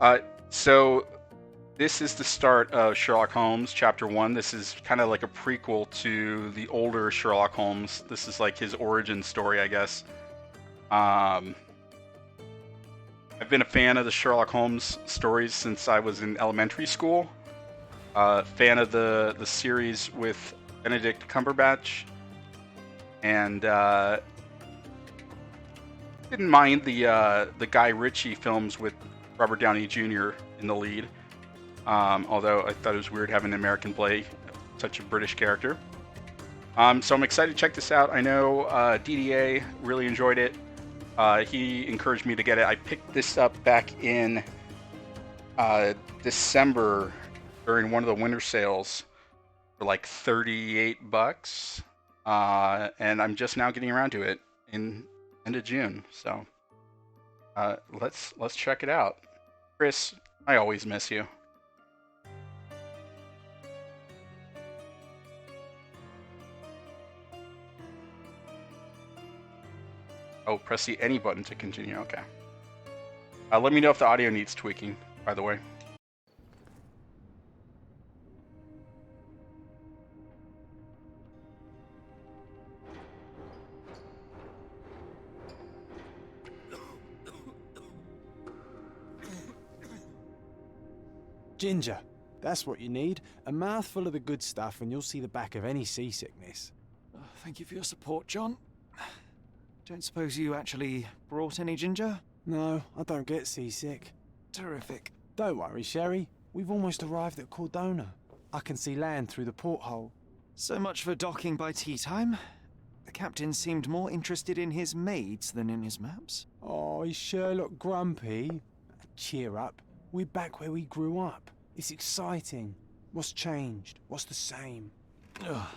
Uh, so this is the start of Sherlock Holmes Chapter One. This is kind of like a prequel to the older Sherlock Holmes. This is like his origin story, I guess. Um, I've been a fan of the Sherlock Holmes stories since I was in elementary school. Fan of the series with Benedict Cumberbatch, and didn't mind the Guy Ritchie films with Robert Downey Jr. in the lead. Although I thought it was weird having an American play such a British character. So I'm excited to check this out. I know DDA really enjoyed it. He encouraged me to get it. I picked this up back in December during one of the winter sales for like $38. And I'm just now getting around to it in end of June. So let's check it out. Chris, I always miss you. Oh, press the any button to continue. Okay. Let me know if the audio needs tweaking, by the way. Ginger. That's what you need. A mouthful of the good stuff and you'll see the back of any seasickness. Thank you for your support, John. Don't suppose you actually brought any ginger? No, I don't get seasick. Terrific. Don't worry, Sherry. We've almost arrived at Cordona. I can see land through the porthole. So much for docking by tea time. The captain seemed more interested in his maids than in his maps. Oh, is Sherlock grumpy? Cheer up. We're back where we grew up. It's exciting. What's changed? What's the same? Ugh.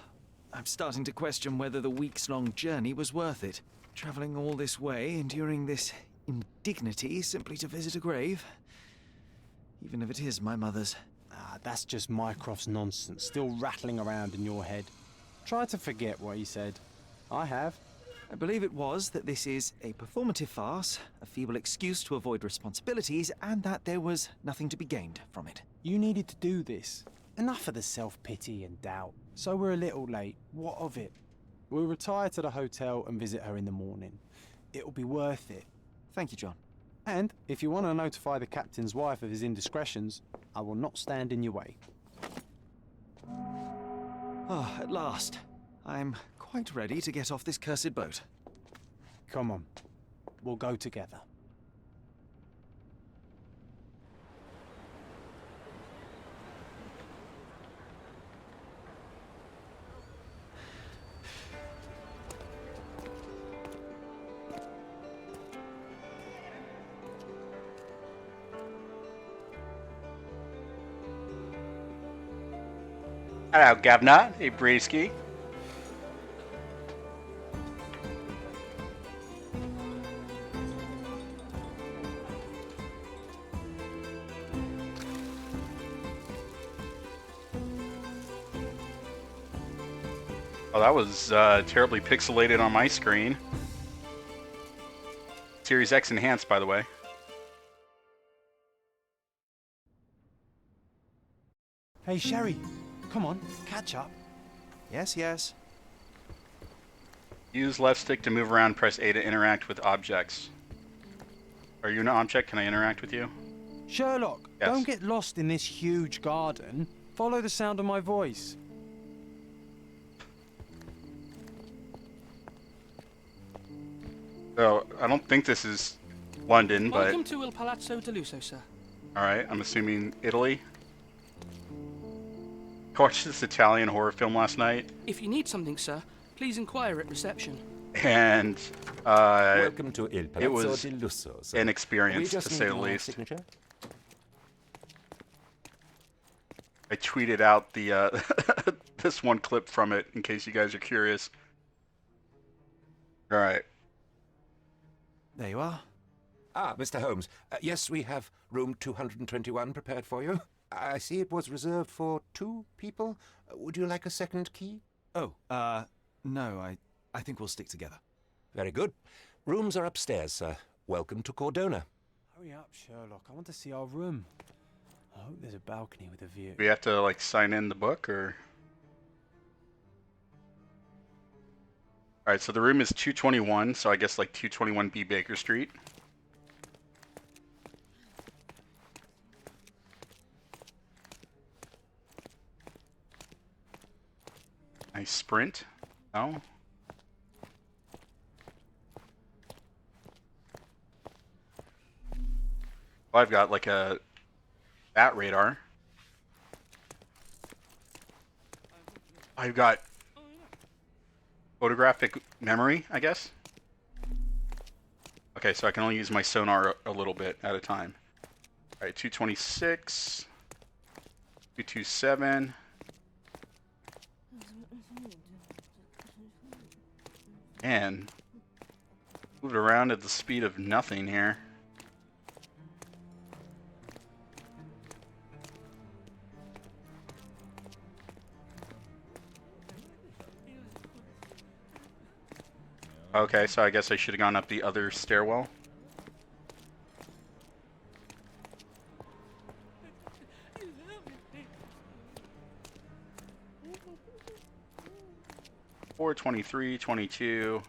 I'm starting to question whether the weeks-long journey was worth it. Travelling all this way, enduring this indignity simply to visit a grave. Even if it is my mother's. Ah, that's just Mycroft's nonsense, still rattling around in your head. Try to forget what he said. I have. I believe it was that this is a performative farce, a feeble excuse to avoid responsibilities, and that there was nothing to be gained from it. You needed to do this. Enough of the self-pity and doubt. So we're a little late. What of it? We'll retire to the hotel and visit her in the morning. It'll be worth it. Thank you, John. And if you want to notify the captain's wife of his indiscretions, I will not stand in your way. Ah, at last. I'm quite ready to get off this cursed boat. Come on. We'll go together. Hello, Governor. Hey, Breeski. Oh, that was terribly pixelated on my screen. Series X enhanced, by the way. Hey, Sherry. Come on, catch up. Yes, yes. Use left stick to move around, press A to interact with objects. Are you an object? Can I interact with you? Sherlock, Yes. don't get lost in this huge garden. Follow the sound of my voice. So, I don't think this is London, but... Welcome to Il Palazzo de Lusso, sir. Alright, I'm assuming Italy. I watched this Italian horror film last night, If you need something, sir, please inquire at reception. and Welcome to Il it Palazzo was di Lusso, sir. an We experience, to just say need the your least. signature. I tweeted out the this one clip from it in case you guys are curious. Alright. There you are. Ah, Mr. Holmes. Yes, we have room 221 prepared for you. I see it was reserved for 2 people. Would you like a second key? Oh, no, I think we'll stick together. Very good. Rooms are upstairs, sir. Welcome to Cordona. Hurry up, Sherlock. I want to see our room. I hope there's a balcony with a view. We have to like sign in the book, or? All right, so the room is 221, so I guess like 221B Baker Street. I sprint. No. Well, I've got like a bat radar. I've got photographic memory, I guess. Okay, so I can only use my sonar a little bit at a time. All right, 226, 227. And moved around at the speed of nothing here. Okay, so I guess I should have gone up the other stairwell. Four 23, 22.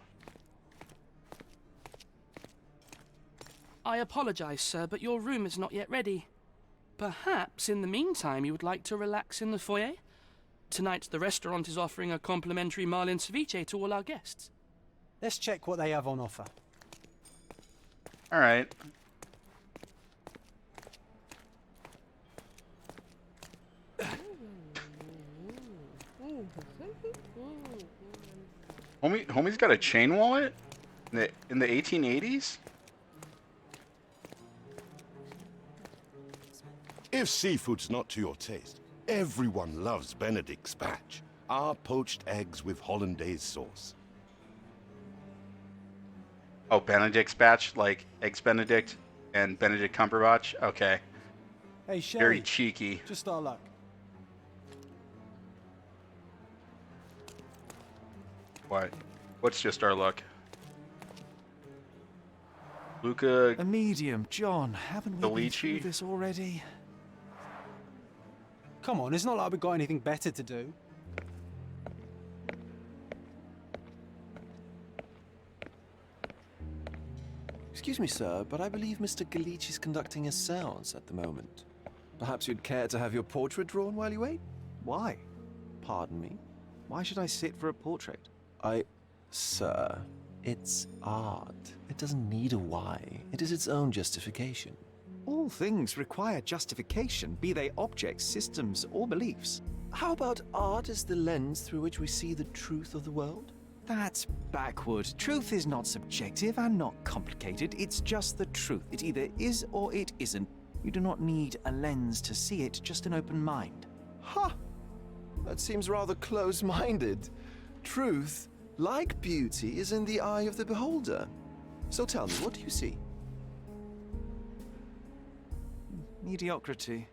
I apologize, sir, but your room is not yet ready. Perhaps, in the meantime, you would like to relax in the foyer? Tonight, the restaurant is offering a complimentary marlin ceviche to all our guests. Let's check what they have on offer. All right. Homie's got a chain wallet in the 1880s? If seafood's not to your taste, everyone loves Benedict's batch. Our poached eggs with hollandaise sauce. Oh, Benedict's batch, like Eggs Benedict and Benedict Cumberbatch? Okay. Hey, Sherry. Very cheeky. Just our luck. What? What's just our luck? Luca. A medium, John. Haven't we been Delici? through this already? Come on, it's not like we've got anything better to do. Excuse me, sir, but I believe Mr. Galici's conducting a séance at the moment. Perhaps you'd care to have your portrait drawn while you wait? Why? Pardon me? Why should I sit for a portrait? Sir, it's art. It doesn't need a why. It is its own justification. All things require justification, be they objects, systems, or beliefs. How about art as the lens through which we see the truth of the world? That's backward. Truth is not subjective and not complicated. It's just the truth. It either is or it isn't. You do not need a lens to see it, just an open mind. Ha! That seems rather close-minded. Truth, like beauty, is in the eye of the beholder. So tell me, what do you see? Mediocrity.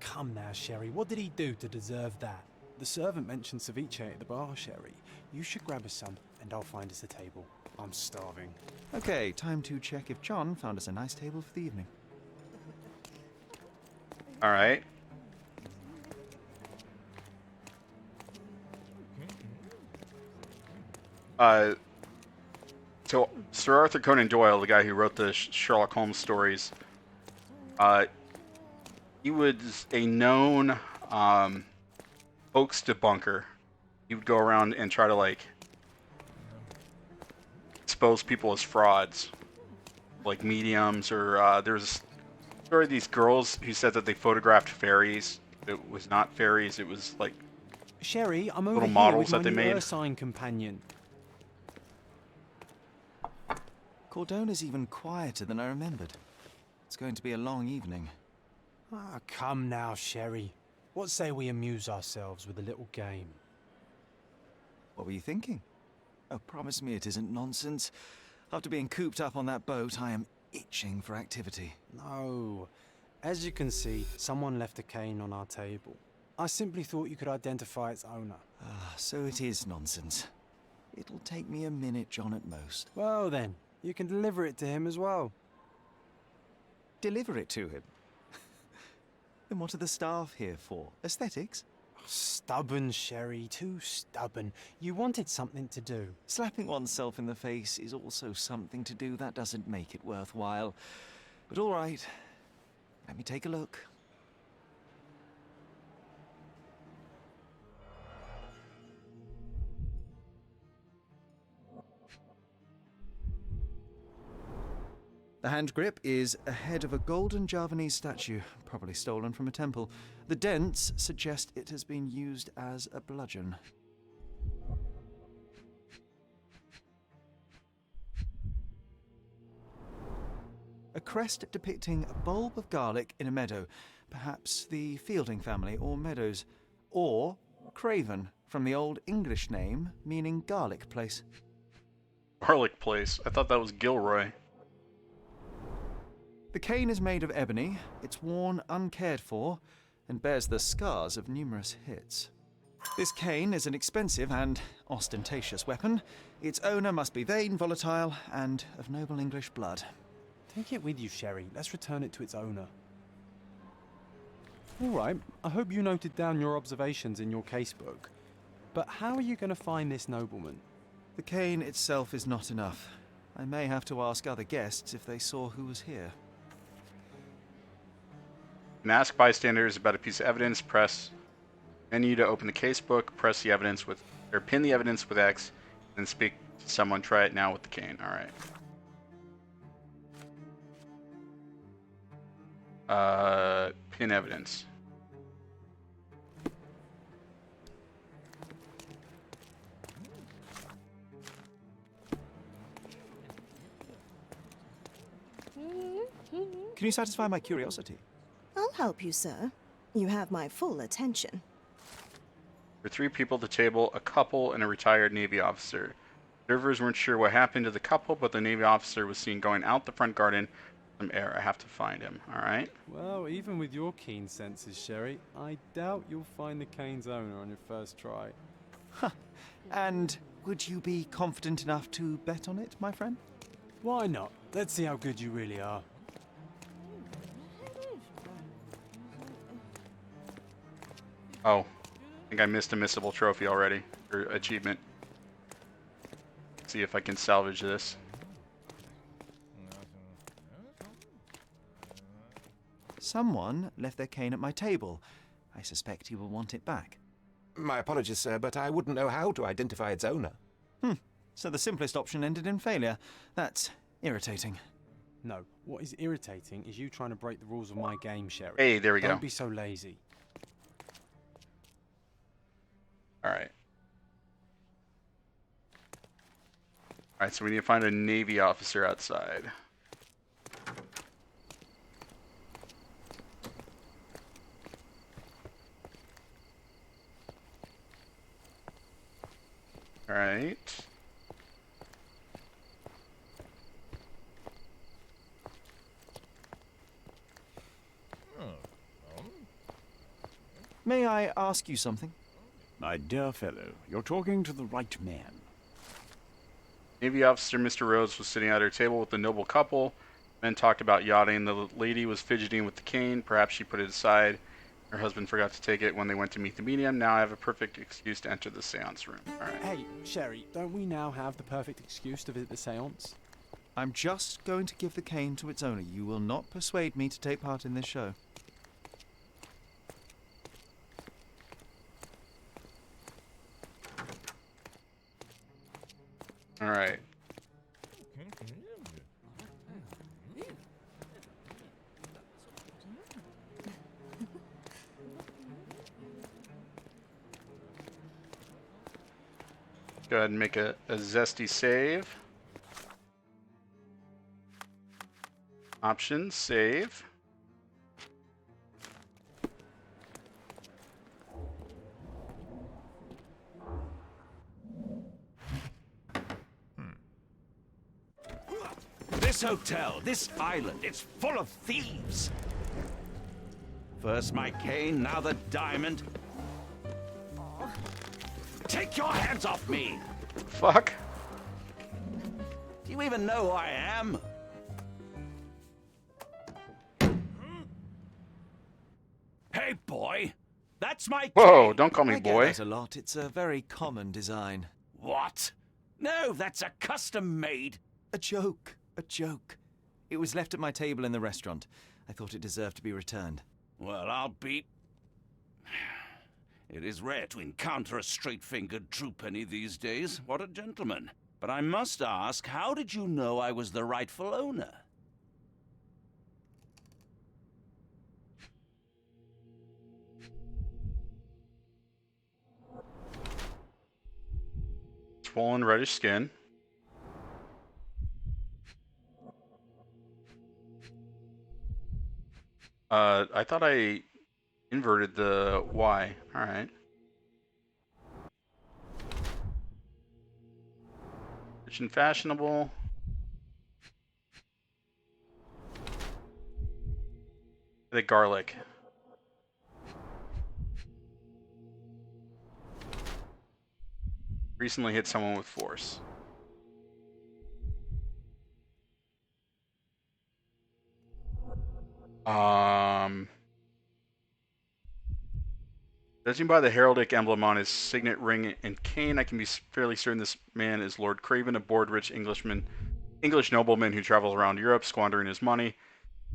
Come now, Sherry. What did he do to deserve that? The servant mentioned ceviche at the bar, Sherry. You should grab us some, and I'll find us a table. I'm starving. Okay, time to check if John found us a nice table for the evening. All right. So Sir Arthur Conan Doyle, the guy who wrote the Sherlock Holmes stories, he was a known hoax debunker. He would go around and try to like expose people as frauds, like mediums, or there's a story of these girls who said that they photographed fairies. It was not fairies. It was like Sherry, I'm over little here models with my that they new made. Ursine companion. Cordona's even quieter than I remembered. It's going to be a long evening. Ah, come now, Sherry. What say we amuse ourselves with a little game? What were you thinking? Oh, promise me it isn't nonsense. After being cooped up on that boat, I am itching for activity. No. As you can see, someone left a cane on our table. I simply thought you could identify its owner. Ah, so it is nonsense. It'll take me a minute, John, at most. Well then, you can deliver it to him as well. Deliver it to him? Then what are the staff here for? Aesthetics? Stubborn, Sherry, too stubborn. You wanted something to do. Slapping oneself in the face is also something to do. That doesn't make it worthwhile. But all right, let me take a look. The hand grip is a head of a golden Javanese statue, probably stolen from a temple. The dents suggest it has been used as a bludgeon. A crest depicting a bulb of garlic in a meadow, perhaps the Fielding family or Meadows, or Craven, from the Old English name meaning garlic place. Garlic place. I thought that was Gilroy. The cane is made of ebony, it's worn uncared for, and bears the scars of numerous hits. This cane is an expensive and ostentatious weapon. Its owner must be vain, volatile, and of noble English blood. Take it with you, Sherry. Let's return it to its owner. All right, I hope you noted down your observations in your casebook. But how are you going to find this nobleman? The cane itself is not enough. I may have to ask other guests if they saw who was here. And ask bystanders about a piece of evidence. Press menu to open the casebook. Press the evidence with, or pin the evidence with X, then speak to someone. Try it now with the cane. All right. Pin evidence. Can you satisfy my curiosity? I'll help you, sir. You have my full attention. There were 3 people at the table, a couple and a retired Navy officer. Observers weren't sure what happened to the couple, but the Navy officer was seen going out the front garden with some air. I have to find him. All right. Well, even with your keen senses, Sherry, I doubt you'll find the cane's owner on your first try. Huh. And would you be confident enough to bet on it, my friend? Why not? Let's see how good you really are. Oh, I think I missed a missable trophy already, or achievement. Let's see if I can salvage this. Someone left their cane at my table. I suspect he will want it back. My apologies, sir, but I wouldn't know how to identify its owner. So the simplest option ended in failure. That's irritating. No, what is irritating is you trying to break the rules of my game, Sherry. Hey, there we go. Don't be so lazy. All right. All right, so we need to find a Navy officer outside. All right. May I ask you something? My dear fellow, you're talking to the right man. Navy officer Mr. Rhodes was sitting at her table with the noble couple. Men talked about yachting. The lady was fidgeting with the cane. Perhaps she put it aside. Her husband forgot to take it when they went to meet the medium. Now I have a perfect excuse to enter the seance room. All right. Hey, Sherry, don't we now have the perfect excuse to visit the seance? I'm just going to give the cane to its owner. You will not persuade me to take part in this show. All right. Go ahead and make a zesty save. Options, save. This hotel, this island, it's full of thieves. First my cane, now the diamond. Take your hands off me! Fuck. Do you even know who I am? Hey, boy. That's my Whoa, cane. don't call me I get boy. that a lot. It's a very common design. What? No, that's a custom-made. A joke. A joke. It was left at my table in the restaurant. I thought it deserved to be returned. Well, I'll be... It is rare to encounter a straight-fingered true penny these days. What a gentleman. But I must ask, how did you know I was the rightful owner? Swollen reddish skin. I thought I inverted the Y. Alright. Rich and fashionable. The garlic. Recently hit someone with force. Judging by the heraldic emblem on his signet ring and cane, I can be fairly certain this man is Lord Craven, a bored-rich English nobleman who travels around Europe squandering his money.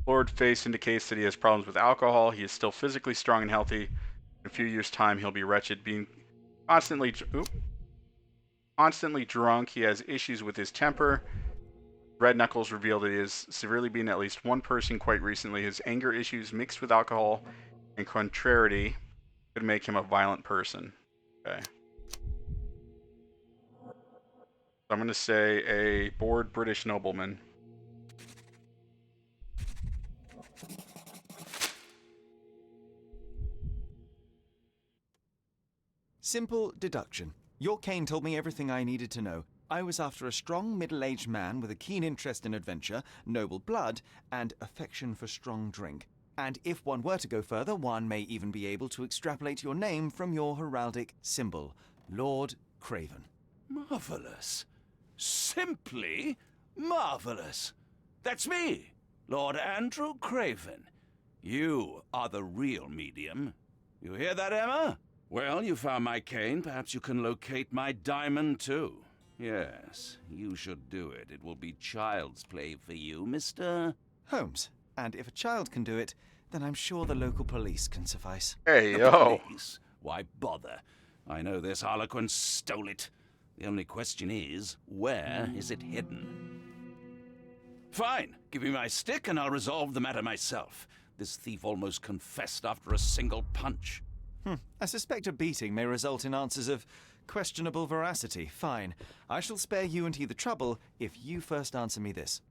Lord face indicates that he has problems with alcohol. He is still physically strong and healthy. In a few years' time, he'll be wretched, being constantly drunk. He has issues with his temper. Red Knuckles revealed that he has severely beaten at least one person quite recently. His anger issues mixed with alcohol and contrariety could make him a violent person. Okay. So I'm going to say a bored British nobleman. Simple deduction. Your cane told me everything I needed to know. I was after a strong middle-aged man with a keen interest in adventure, noble blood, and affection for strong drink. And if one were to go further, one may even be able to extrapolate your name from your heraldic symbol, Lord Craven. Marvelous. Simply marvelous. That's me, Lord Andrew Craven. You are the real medium. You hear that, Emma? Well, you found my cane. Perhaps you can locate my diamond, too. Yes, you should do it. It will be child's play for you, Mr. Holmes. And if a child can do it, then I'm sure the local police can suffice. Hey, The yo. police? Why bother? I know this harlequin stole it. The only question is, where is it hidden? Fine. Give me my stick and I'll resolve the matter myself. This thief almost confessed after a single punch. I suspect a beating may result in answers of questionable veracity. Fine. I shall spare you and he the trouble if you first answer me this.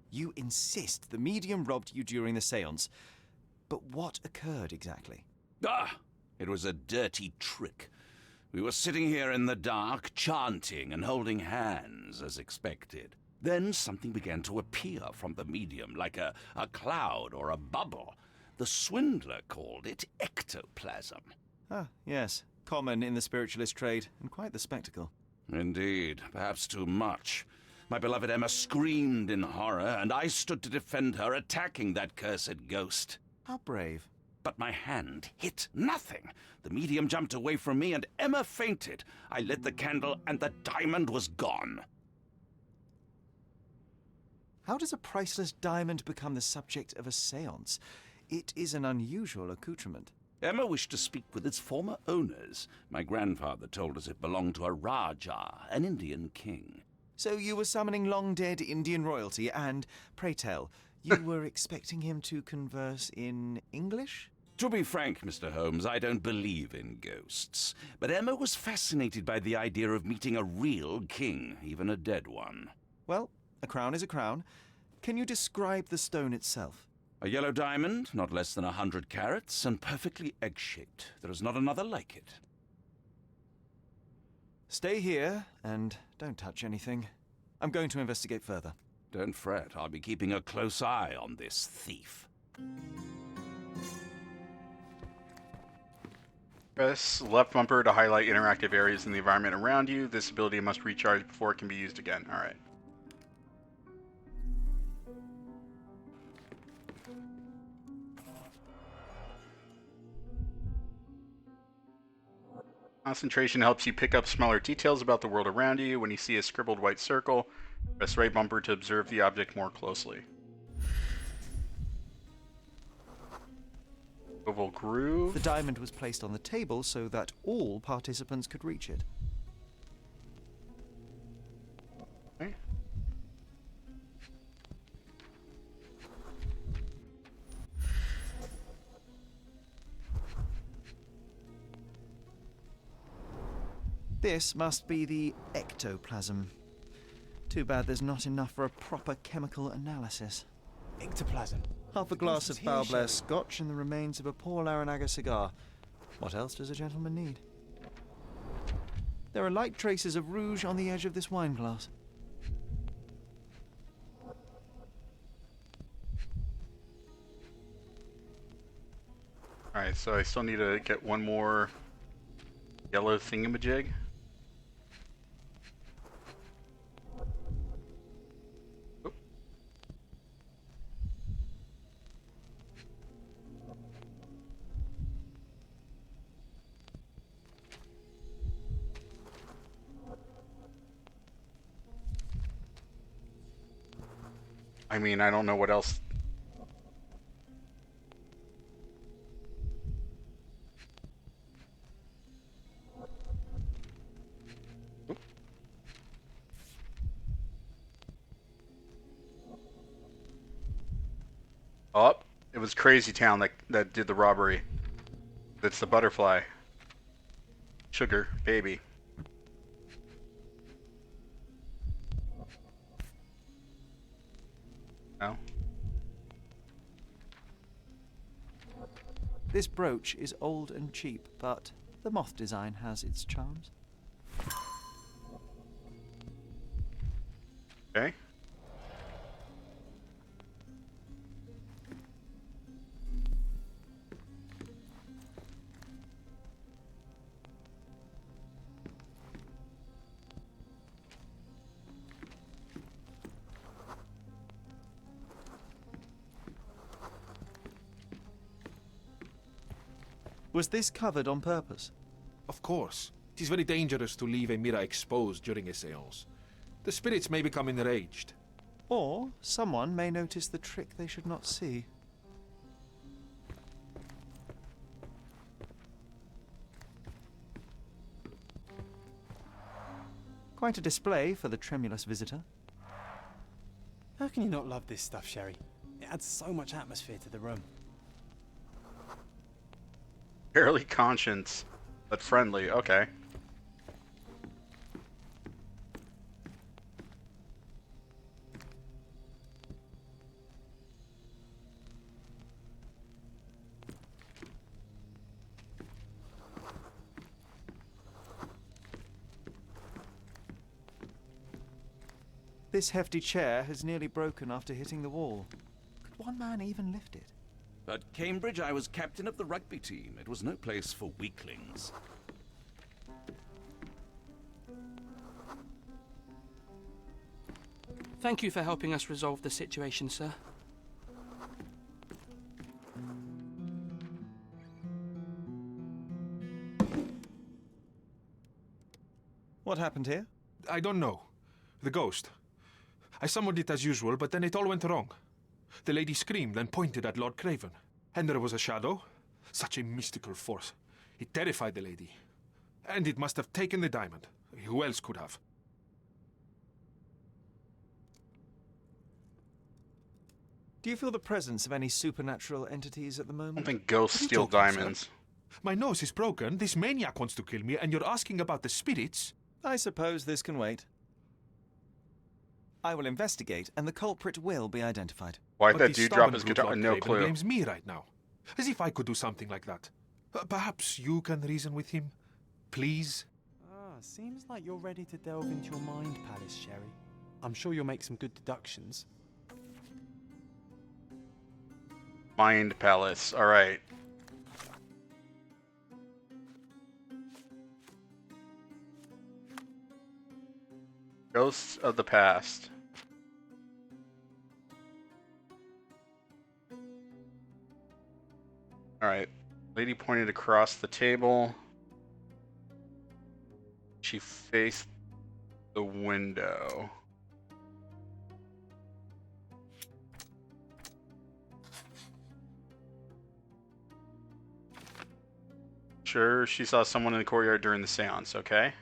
You insist the medium robbed you during the seance. But what occurred exactly? It was a dirty trick. We were sitting here in the dark, chanting and holding hands, as expected. Then something began to appear from the medium, like a cloud or a bubble. The swindler called it ectoplasm. Ah, yes. Common in the spiritualist trade, and quite the spectacle. Indeed, perhaps too much. My beloved Emma screamed in horror, and I stood to defend her, attacking that cursed ghost. How brave. But my hand hit nothing. The medium jumped away from me, and Emma fainted. I lit the candle, and the diamond was gone. How does a priceless diamond become the subject of a seance? It is an unusual accoutrement. Emma wished to speak with its former owners. My grandfather told us it belonged to a Rajah, an Indian king. So you were summoning long-dead Indian royalty, and, pray tell, you were expecting him to converse in English? To be frank, Mr. Holmes, I don't believe in ghosts. But Emma was fascinated by the idea of meeting a real king, even a dead one. Well, a crown is a crown. Can you describe the stone itself? A yellow diamond, not less than 100 carats, and perfectly egg-shaped. There is not another like it. Stay here, and don't touch anything. I'm going to investigate further. Don't fret, I'll be keeping a close eye on this thief. Press left bumper to highlight interactive areas in the environment around you. This ability must recharge before it can be used again. Alright. Concentration helps you pick up smaller details about the world around you. When you see a scribbled white circle, press right bumper to observe the object more closely. Oval groove. The diamond was placed on the table so that all participants could reach it. Okay. This must be the ectoplasm. Too bad there's not enough for a proper chemical analysis. Ectoplasm. Half a glass of Here, Foul Blair Sherry. scotch and the remains of a Paul Aranaga cigar. What else does a gentleman need? There are light traces of rouge on the edge of this wine glass. Alright, so I still need to get one more yellow thingamajig. Oop. I mean, I don't know what else. Oh, it was Crazy Town that did the robbery. That's the butterfly. Sugar, baby. No? This brooch is old and cheap, but the moth design has its charms. Okay. Was this covered on purpose? Of course. It is very dangerous to leave a mirror exposed during a seance. The spirits may become enraged. Or someone may notice the trick they should not see. Quite a display for the tremulous visitor. How can you not love this stuff, Sherry? It adds so much atmosphere to the room. Barely conscious, but friendly. Okay. This hefty chair has nearly broken after hitting the wall. Could one man even lift it? At Cambridge, I was captain of the rugby team. It was no place for weaklings. Thank you for helping us resolve the situation, sir. What happened here? I don't know. The ghost. I summoned it as usual, but then it all went wrong. The lady screamed and pointed at Lord Craven. And there was a shadow. Such a mystical force. It terrified the lady. And it must have taken the diamond. Who else could have? Do you feel the presence of any supernatural entities at the I moment? don't think ghosts Are you steal joking, sir? diamonds. My nose is broken. This maniac wants to kill me, and you're asking about the spirits? I suppose this can wait. I will investigate, and the culprit will be identified. Why'd But that the dude drop stubborn his brute guitar? Lord No Craven clue. blames me right now. As if I could do something like that. Perhaps you can reason with him? Please? Seems like you're ready to delve into your mind palace, Sherry. I'm sure you'll make some good deductions. Mind Palace. All right. Ghosts of the past. All right. Lady pointed across the table. She faced the window. Sure, she saw someone in the courtyard during the seance, okay?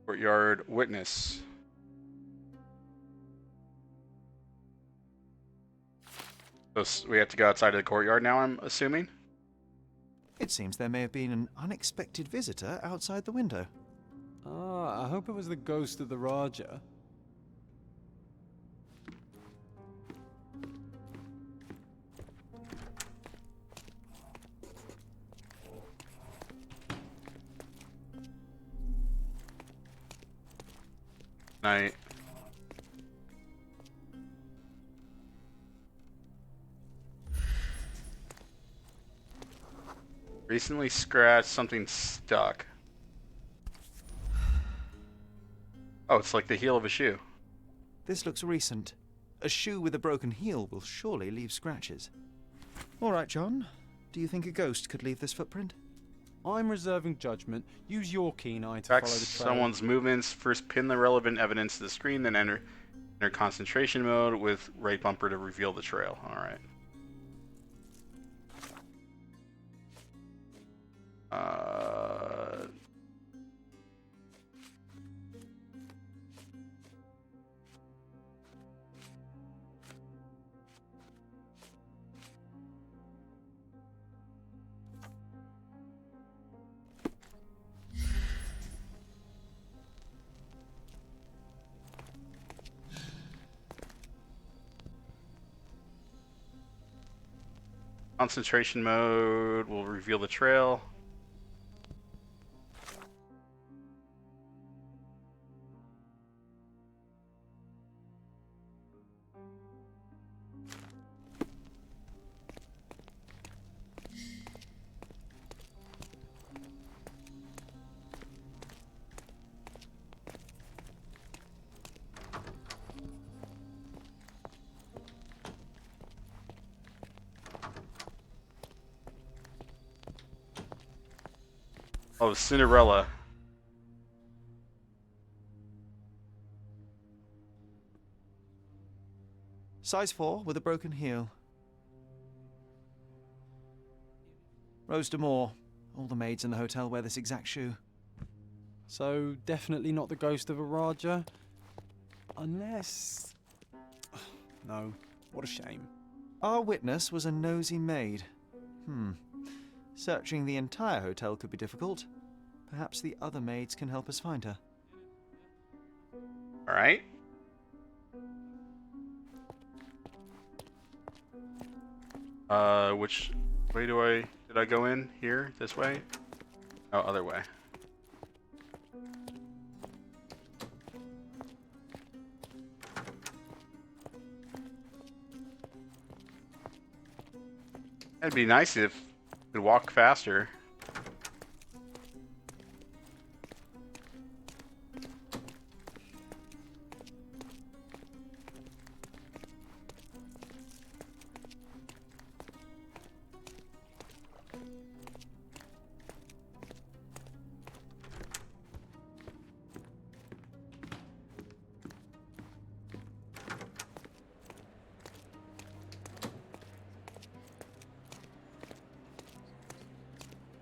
Courtyard witness. So we have to go outside of the courtyard now, I'm assuming? It seems there may have been an unexpected visitor outside the window. Ah, I hope it was the ghost of the Raja. Night. Recently scratched, something stuck. Oh, it's like the heel of a shoe. This looks recent. A shoe with a broken heel will surely leave scratches. All right, John. Do you think a ghost could leave this footprint? I'm reserving judgment. Use your keen eye to Track follow the trail. someone's movements. First pin the relevant evidence to the screen, then enter concentration mode with right bumper to reveal the trail. All right. Concentration mode will reveal the trail. Oh, Cinderella. Size 4 with a broken heel. Rose D'Amour. All the maids in the hotel wear this exact shoe. So, definitely not the ghost of a Raja? Unless... No, what a shame. Our witness was a nosy maid. Searching the entire hotel could be difficult. Perhaps the other maids can help us find her. All right. Which way did I go in? Here? This way? Oh, other way. It'd be nice if we could walk faster.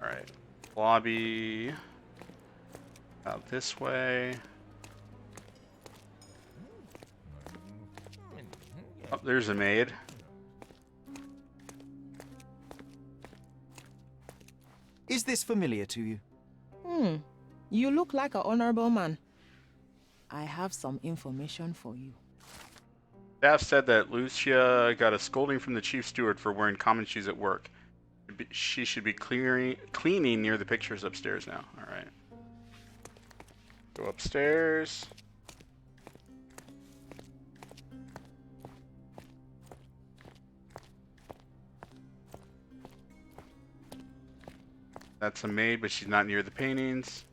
Alright, lobby out this way. Oh, there's a maid. Is this familiar to you? You look like an honorable man. I have some information for you. Staff said that Lucia got a scolding from the chief steward for wearing common shoes at work. She should be cleaning near the pictures upstairs now. All right. Go upstairs. That's a maid, but she's not near the paintings.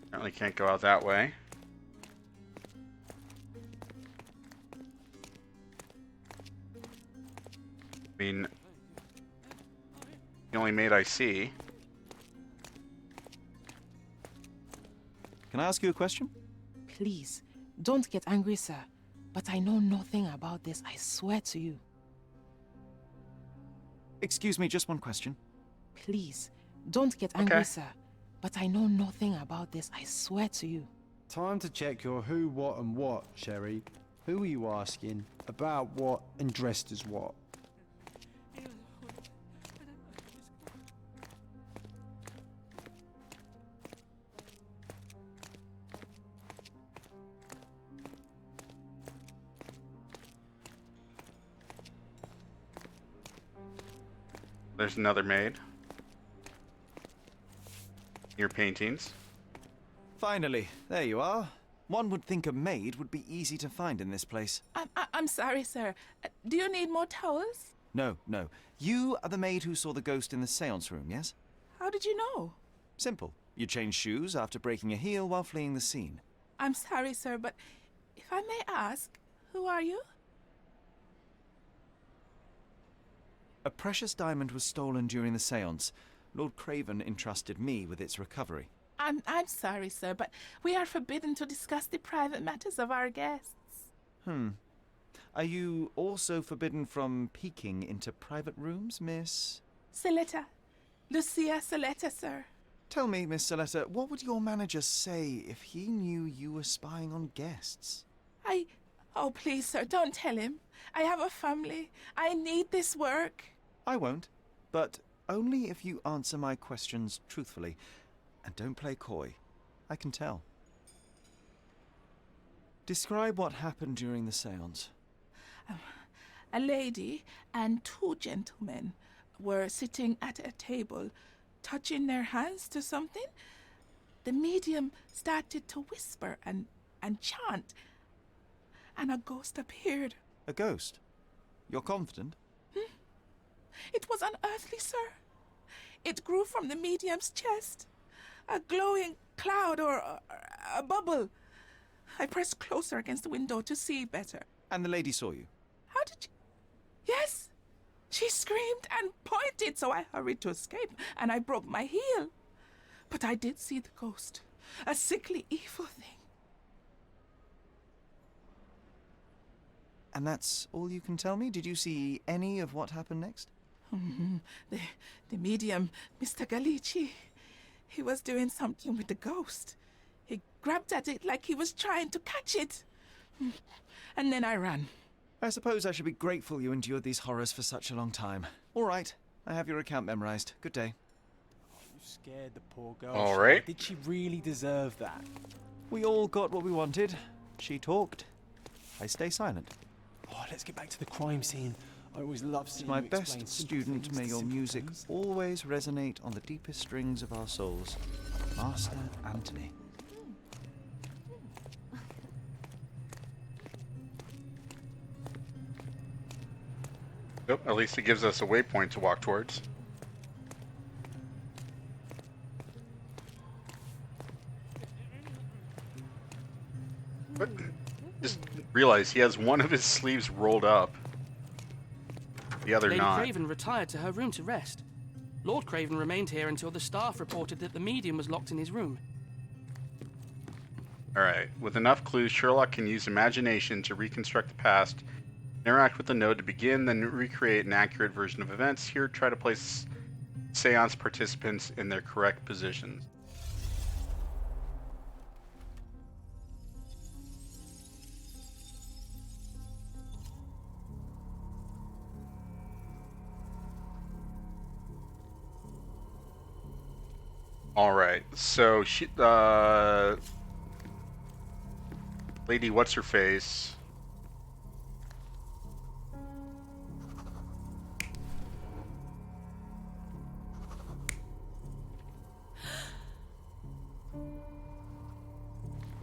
Apparently can't go out that way. I mean, the only maid I see. Can I ask you a question? Please, don't get angry, sir. But I know nothing about this, I swear to you. Excuse me, just one question. Please, don't get angry, Okay. sir. But I know nothing about this, I swear to you. Time to check your who, what, and what, Sherry. Who are you asking? About what, and dressed as what? There's another maid. Your paintings. Finally, there you are. One would think a maid would be easy to find in this place. I'm sorry, sir. Do you need more towels? No, no. You are the maid who saw the ghost in the seance room, yes? How did you know? Simple. You changed shoes after breaking a heel while fleeing the scene. I'm sorry, sir, but if I may ask, who are you? A precious diamond was stolen during the seance. Lord Craven entrusted me with its recovery. I'm sorry, sir, but we are forbidden to discuss the private matters of our guests. Are you also forbidden from peeking into private rooms, Miss? Saletta. Lucia Saletta, sir. Tell me, Miss Saletta, what would your manager say if he knew you were spying on guests? Oh, please, sir, don't tell him. I have a family. I need this work. I won't, but only if you answer my questions truthfully. And don't play coy. I can tell. Describe what happened during the seance. A lady and two gentlemen were sitting at a table, touching their hands to something. The medium started to whisper and chant, and a ghost appeared. A ghost? You're confident? It was unearthly, sir. It grew from the medium's chest. A glowing cloud or a bubble. I pressed closer against the window to see better. And the lady saw you? How did you... Yes! She screamed and pointed, so I hurried to escape, and I broke my heel. But I did see the ghost. A sickly, evil thing. And that's all you can tell me? Did you see any of what happened next? The medium, Mr. Galici, he was doing something with the ghost. He grabbed at it like he was trying to catch it. And then I ran. I suppose I should be grateful you endured these horrors for such a long time. All right, I have your account memorized. Good day. You scared the poor girl. All Sherry. right. Did she really deserve that? We all got what we wanted. She talked. I stay silent. Oh, let's get back to the crime scene. I always love seeing My you explain best simple student, things may to your simple music things. always resonate on the deepest strings of our souls. Master Anthony. Yep, at least it gives us a waypoint to walk towards. But just realize he has one of his sleeves rolled up, the other Lady not. Craven retired to her room to rest. Lord Craven remained here until the staff reported that the medium was locked in his room. Alright, with enough clues, Sherlock can use imagination to reconstruct the past, interact with the node to begin, then recreate an accurate version of events. Here, try to place seance participants in their correct positions. All right. So Lady What's Her Face.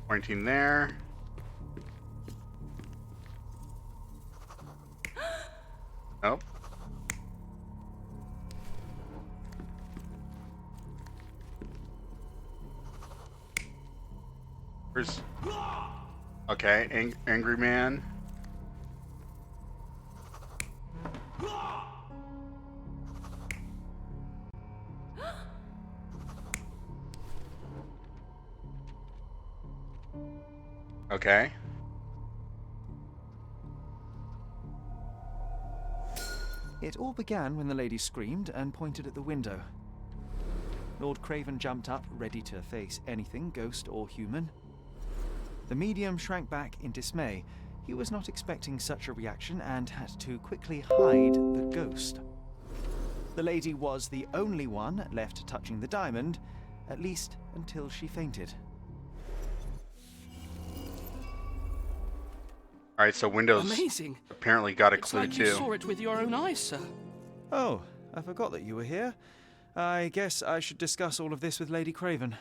Pointing there. Nope. Where's... Okay, Angry Man. Okay. It all began when the lady screamed and pointed at the window. Lord Craven jumped up, ready to face anything, ghost or human. The medium shrank back in dismay. He was not expecting such a reaction and had to quickly hide the ghost. The lady was the only one left touching the diamond, at least until she fainted. All right, so Windows Amazing. apparently got a It's clue like too. you saw it with your own eyes, sir. Oh, I forgot that you were here. I guess I should discuss all of this with Lady Craven.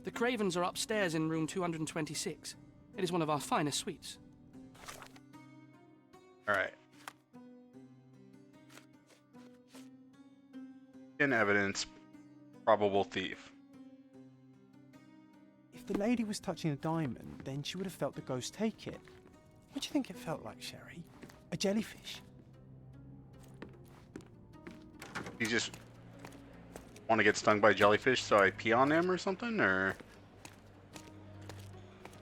The Cravens are upstairs in room 226. It is one of our finest suites. All right. In evidence, probable thief. If the lady was touching a diamond, then she would have felt the ghost take it. What do you think it felt like, Sherry? A jellyfish? You just want to get stung by jellyfish, so I pee on him or something, or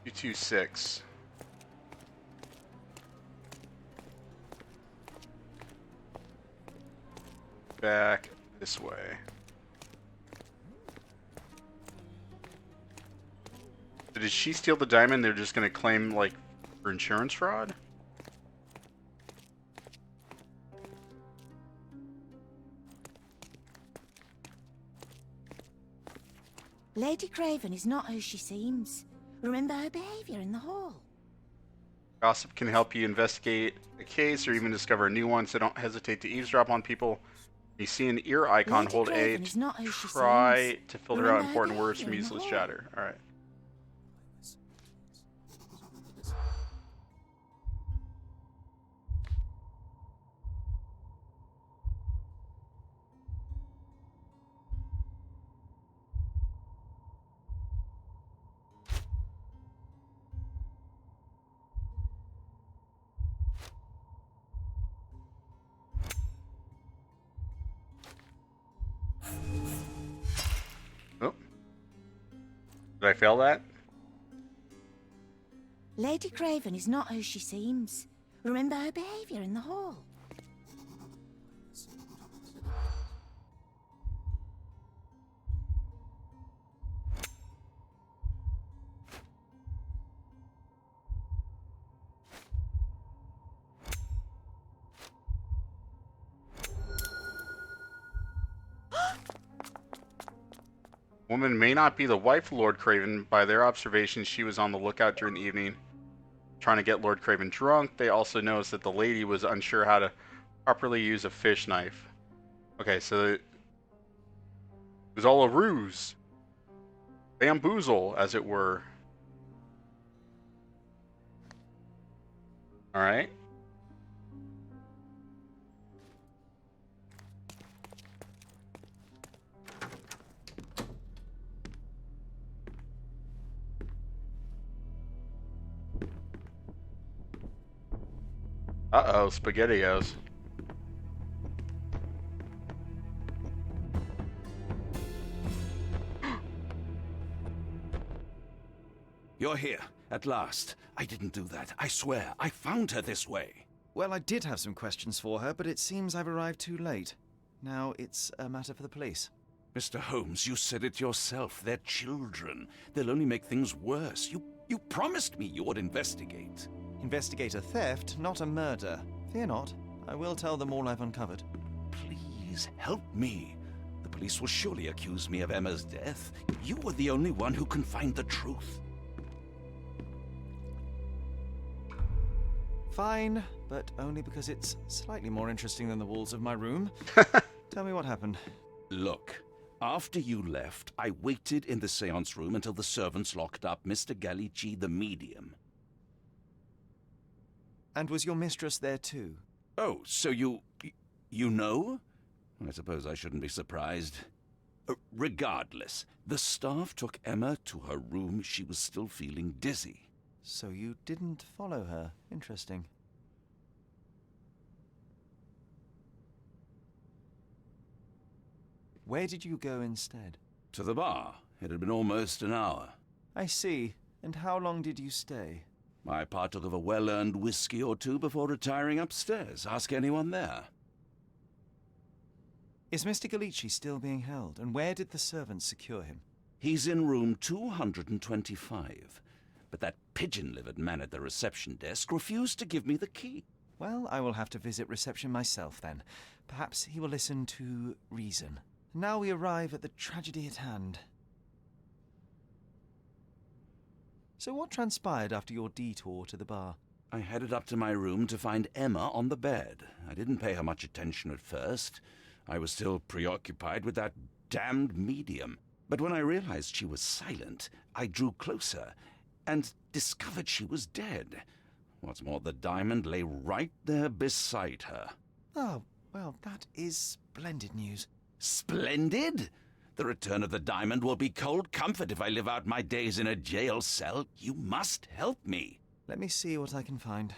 226. Back this way. So did she steal the diamond? They're just gonna claim like for insurance fraud? Lady Craven is not who she seems. Remember her behavior in the hall. Gossip can help you investigate a case or even discover a new one, so don't hesitate to eavesdrop on people. You see an ear icon, Lady hold A Craven is not who to she try seems. to filter Remember out her important words from behavior in the useless hall. chatter. Alright. Oh. Did I fail that? Lady Craven is not who she seems. Remember her behavior in the hall. Woman may not be the wife of Lord Craven. By their observations, she was on the lookout during the evening, trying to get Lord Craven drunk. They also noticed that the lady was unsure how to properly use a fish knife. Okay, so it was all a ruse. Bamboozle, as it were. Alright. Uh-oh, SpaghettiOs. You're here, at last. I didn't do that. I swear, I found her this way. Well, I did have some questions for her, but it seems I've arrived too late. Now it's a matter for the police. Mr. Holmes, you said it yourself. They're children. They'll only make things worse. You promised me you would investigate. Investigate a theft, not a murder. Fear not. I will tell them all I've uncovered. Please, help me. The police will surely accuse me of Emma's death. You are the only one who can find the truth. Fine, but only because it's slightly more interesting than the walls of my room. Tell me what happened. Look, after you left, I waited in the seance room until the servants locked up Mr. Gallici, the medium. And was your mistress there too? Oh, so you know? I suppose I shouldn't be surprised. Regardless, the staff took Emma to her room. She was still feeling dizzy. So you didn't follow her. Interesting. Where did you go instead? To the bar. It had been almost an hour. I see. And how long did you stay? I partook of a well-earned whiskey or two before retiring upstairs. Ask anyone there. Is Mr. Gallici still being held? And where did the servants secure him? He's in room 225. But that pigeon-livered man at the reception desk refused to give me the key. Well, I will have to visit reception myself then. Perhaps he will listen to reason. Now we arrive at the tragedy at hand. So what transpired after your detour to the bar? I headed up to my room to find Emma on the bed. I didn't pay her much attention at first. I was still preoccupied with that damned medium. But when I realized she was silent, I drew closer and discovered she was dead. What's more, the diamond lay right there beside her. Oh, well, that is splendid news. Splendid? The return of the diamond will be cold comfort if I live out my days in a jail cell. You must help me. Let me see what I can find.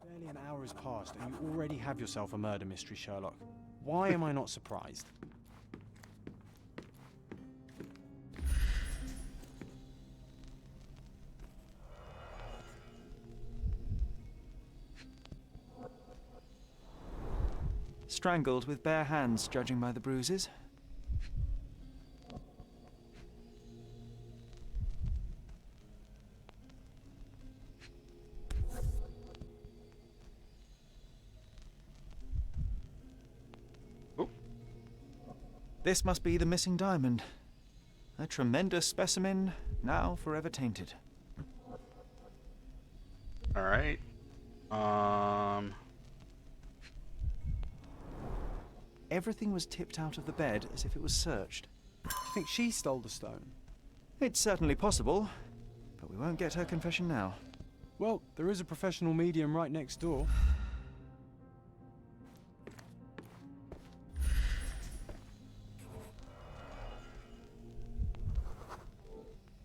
Barely an hour has passed and you already have yourself a murder mystery, Sherlock. Why am I not surprised? Strangled with bare hands, judging by the bruises. Oh. This must be the missing diamond. A tremendous specimen, now forever tainted. All right. Everything was tipped out of the bed as if it was searched. Do you think she stole the stone? It's certainly possible, but we won't get her confession now. Well, there is a professional medium right next door.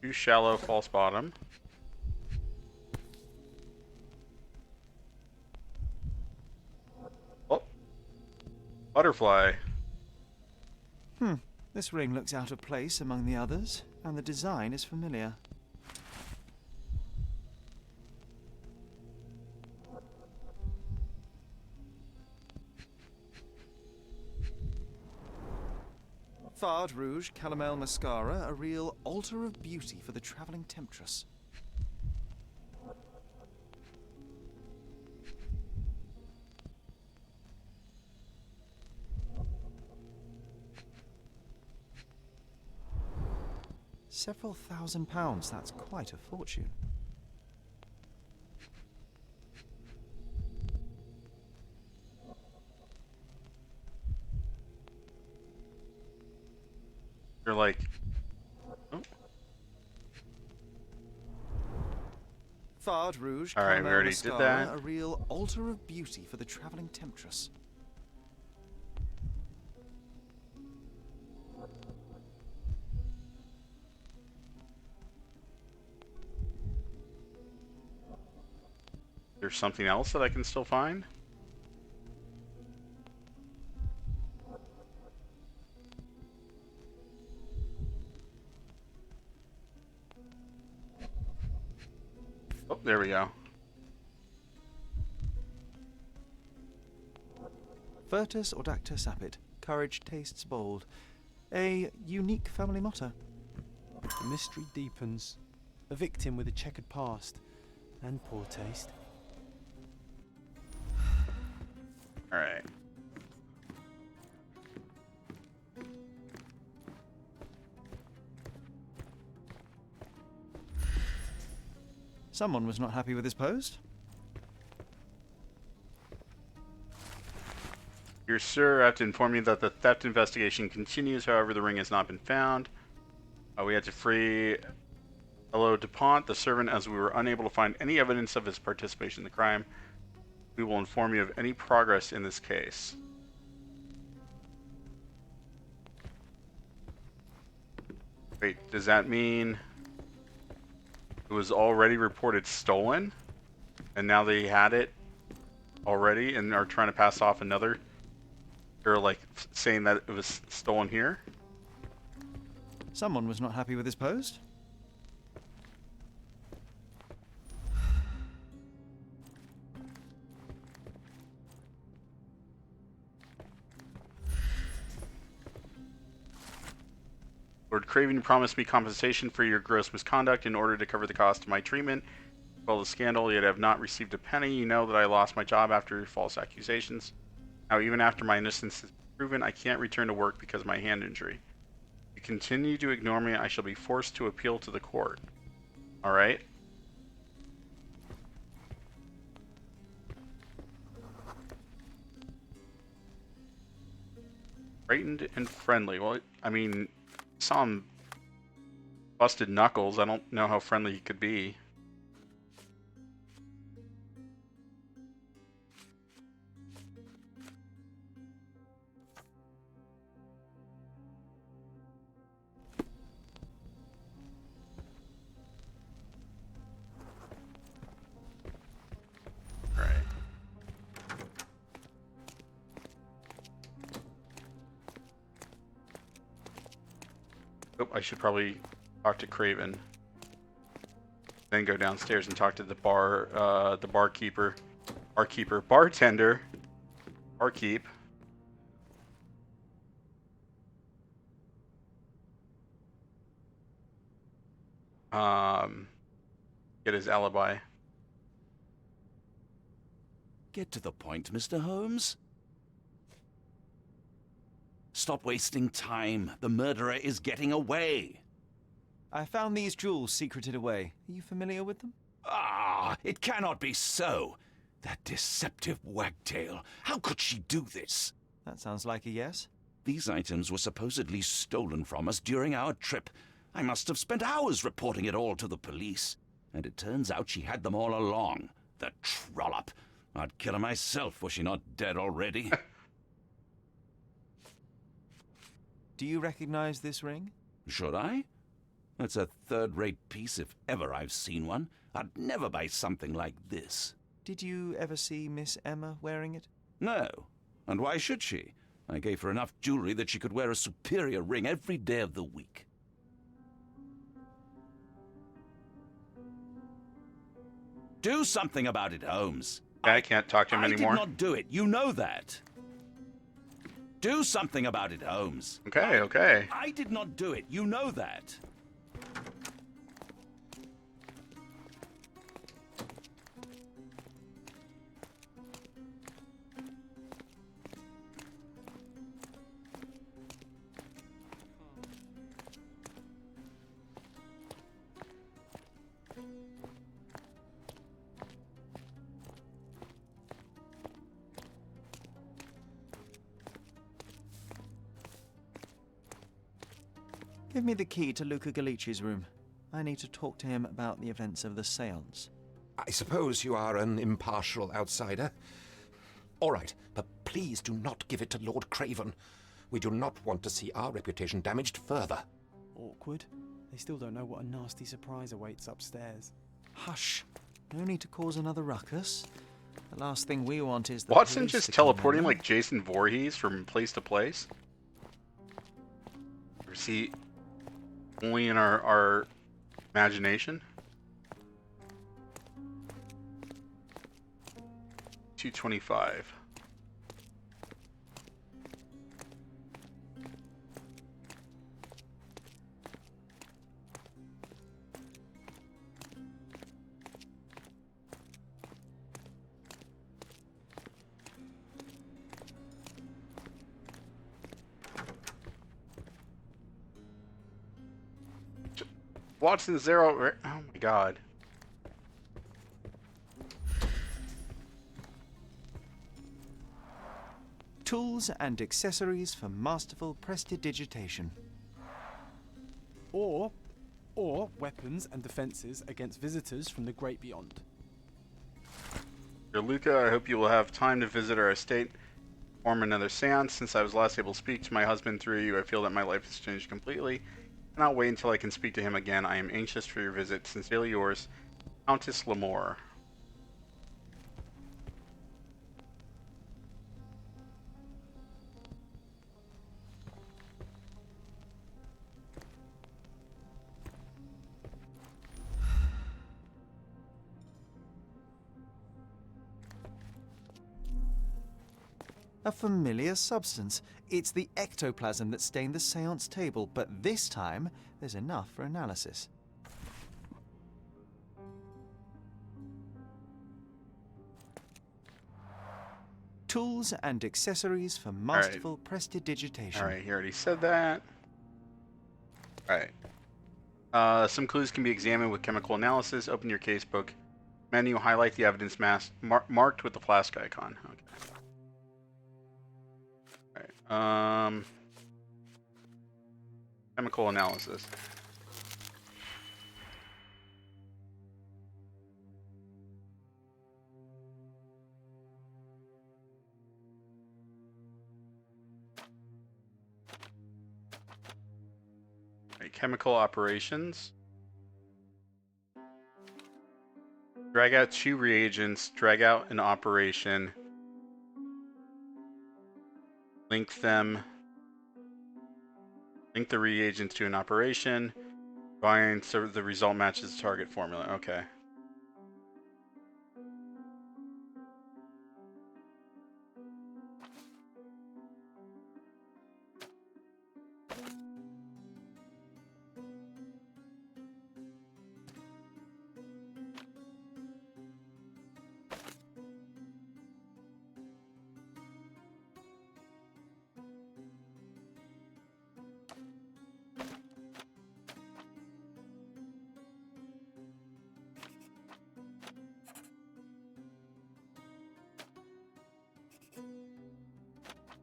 Too shallow, false bottom. Oh. Butterfly. This ring looks out of place among the others, and the design is familiar. Fard Rouge Calomel Mascara, a real altar of beauty for the travelling temptress. Several £1,000s, that's quite a fortune. You're like... Oh. Fard Rouge All right, we Caramel already did Mascara, that. a real altar of beauty for the travelling temptress. There's something else that I can still find? Oh, there we go. Virtus Audacta Sapit. Courage tastes bold. A unique family motto. The mystery deepens. A victim with a checkered past and poor taste. All right. Someone was not happy with his post. Dear sir, I have to inform you that the theft investigation continues. However, the ring has not been found. We had to free Hello DuPont, the servant, as we were unable to find any evidence of his participation in the crime. We will inform you of any progress in this case. Wait, does that mean it was already reported stolen? And now they had it already and are trying to pass off another? They're like saying that it was stolen here? Someone was not happy with his post. Lord Craven promised me compensation for your gross misconduct in order to cover the cost of my treatment. Well, the scandal, yet I have not received a penny. You know that I lost my job after false accusations. Now, even after my innocence is proven, I can't return to work because of my hand injury. If you continue to ignore me, I shall be forced to appeal to the court. Alright? Frightened and friendly. Well, I mean, saw him busted knuckles. I don't know how friendly he could be. Oh, I should probably talk to Craven. Then go downstairs and talk to the bartender. Barkeep. Get his alibi. Get to the point, Mr. Holmes. Stop wasting time. The murderer is getting away. I found these jewels secreted away. Are you familiar with them? Ah, it cannot be so. That deceptive wagtail. How could she do this? That sounds like a yes. These items were supposedly stolen from us during our trip. I must have spent hours reporting it all to the police. And it turns out she had them all along. The trollop. I'd kill her myself were she not dead already. Do you recognize this ring? Should I? It's a third-rate piece if ever I've seen one. I'd never buy something like this. Did you ever see Miss Emma wearing it? No. And why should she? I gave her enough jewelry that she could wear a superior ring every day of the week. Do something about it, Holmes. I can't talk to him anymore. I did not do it. You know that. Do something about it, Holmes. Okay. I did not do it. You know that. Give me the key to Luca Galici's room. I need to talk to him about the events of the séance. I suppose you are an impartial outsider. All right, but please do not give it to Lord Craven. We do not want to see our reputation damaged further. Awkward. They still don't know what a nasty surprise awaits upstairs. Hush. No need to cause another ruckus. The last thing we want is the Watson police just to come teleporting in. like Jason Voorhees from place to place? Or is he only in our imagination? 225. Watson Zero. Oh my god. Tools and accessories for masterful prestidigitation. Or weapons and defenses against visitors from the great beyond. Dear Luca, I hope you will have time to visit our estate, form another seance. Since I was last able to speak to my husband through you, I feel that my life has changed completely. I cannot wait until I can speak to him again. I am anxious for your visit. Sincerely yours, Countess Lamore. A familiar substance. It's the ectoplasm that stained the seance table, but this time there's enough for analysis. Tools and accessories for masterful prestidigitation. Alright, he already said that. Alright. Some clues can be examined with chemical analysis. Open your casebook menu, highlight the evidence mask marked with the flask icon. Okay. Alright. Chemical analysis. Chemical operations. Drag out 2 reagents, drag out an operation, link the reagents to an operation, find so the result matches the target formula. Okay.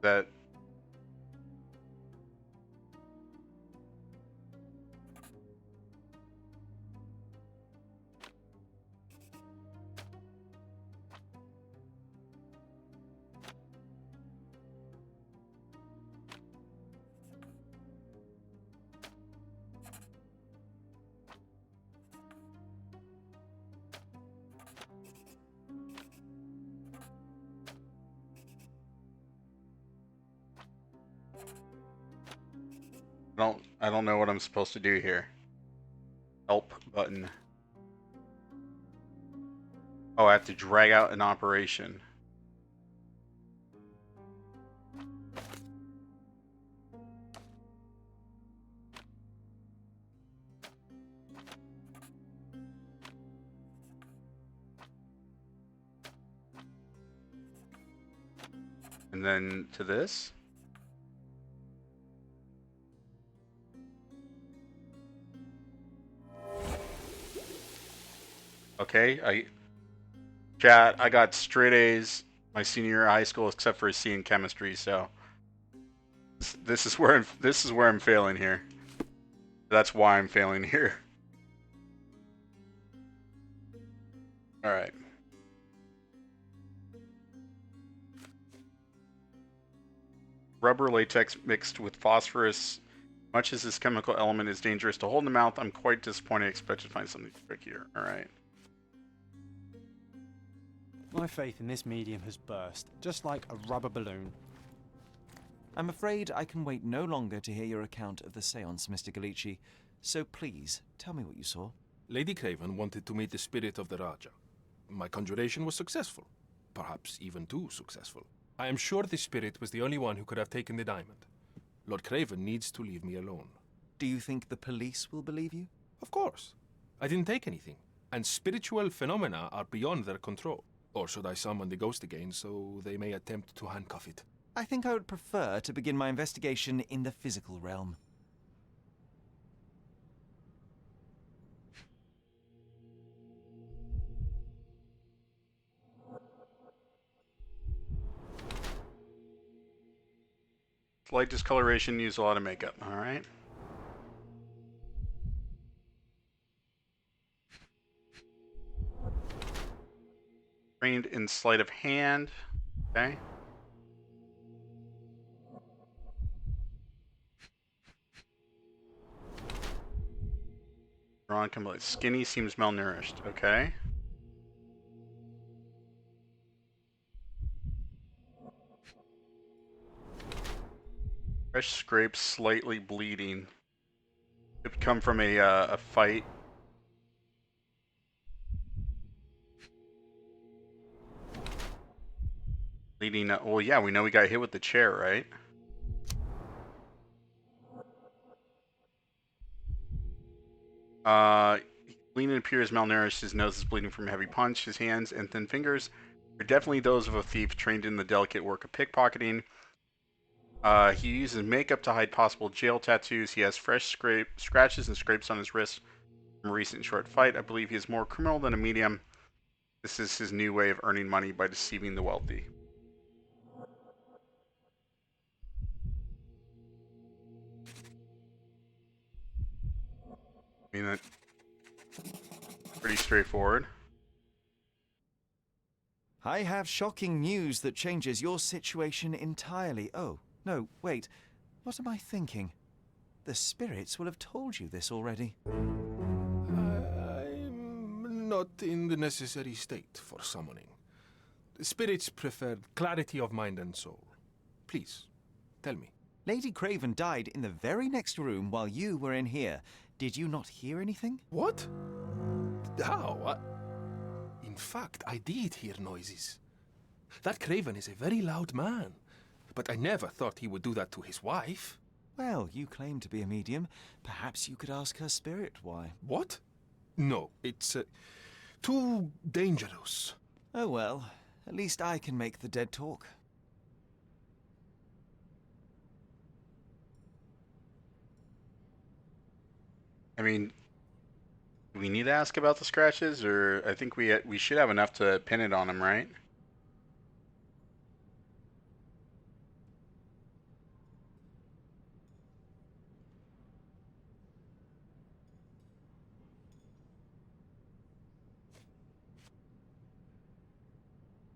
That I don't know what I'm supposed to do here. Help button. Oh, I have to drag out an operation. And then to this. Okay, chat, I got straight A's my senior year of high school except for a C in chemistry, so this is where I'm failing here. That's why I'm failing here. All right. Rubber latex mixed with phosphorus. Much as this chemical element is dangerous to hold in the mouth, I'm quite disappointed. I expected to find something trickier. All right. My faith in this medium has burst, just like a rubber balloon. I'm afraid I can wait no longer to hear your account of the seance, Mr. Galici. So please, tell me what you saw. Lady Craven wanted to meet the spirit of the Raja. My conjuration was successful. Perhaps even too successful. I am sure the spirit was the only one who could have taken the diamond. Lord Craven needs to leave me alone. Do you think the police will believe you? Of course. I didn't take anything, and spiritual phenomena are beyond their control. Or should I summon the ghost again so they may attempt to handcuff it? I think I would prefer to begin my investigation in the physical realm. Slight discoloration, use a lot of makeup. All right. Trained in sleight of hand. Okay. Ron complete. Skinny, seems malnourished. Okay. Fresh scrapes, slightly bleeding. Could come from a fight. Bleeding. Well, yeah, we know we got hit with the chair, right? Bleeding appears malnourished. His nose is bleeding from a heavy punch. His hands and thin fingers are definitely those of a thief trained in the delicate work of pickpocketing. He uses makeup to hide possible jail tattoos. He has fresh scratches and scrapes on his wrists from a recent short fight. I believe he is more criminal than a medium. This is his new way of earning money by deceiving the wealthy. I mean, that's pretty straightforward. I have shocking news that changes your situation entirely. Oh, no, wait. What am I thinking? The spirits will have told you this already. I'm not in the necessary state for summoning. The spirits preferred clarity of mind and soul. Please, tell me. Lady Craven died in the very next room while you were in here. Did you not hear anything? What? How? In fact, I did hear noises. That Craven is a very loud man, but I never thought he would do that to his wife. Well, you claim to be a medium. Perhaps you could ask her spirit why. What? No, it's too dangerous. Oh well, at least I can make the dead talk. I mean, do we need to ask about the scratches, or I think we should have enough to pin it on him, right?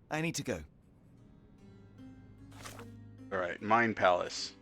I need to go. All right, Mind Palace.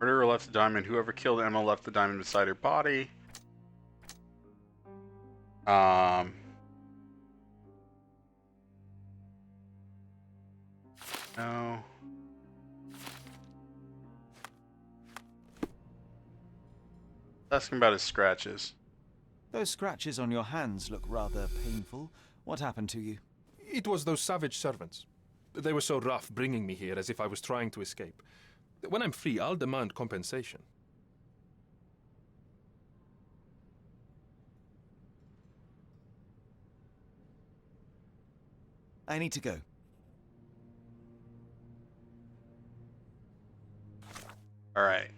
Murderer left the diamond. Whoever killed Emma left the diamond beside her body. No. Asking about his scratches. Those scratches on your hands look rather painful. What happened to you? It was those savage servants. They were so rough bringing me here as if I was trying to escape. When I'm free, I'll demand compensation. I need to go. All right.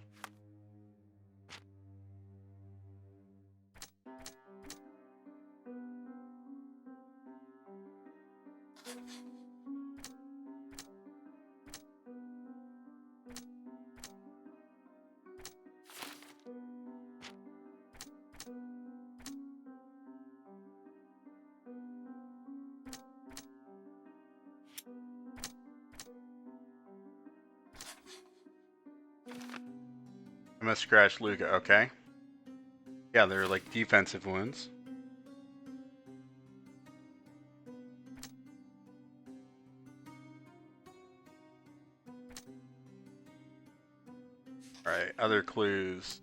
I must scratch Luca, okay. Yeah, they're like defensive wounds. Alright, other clues.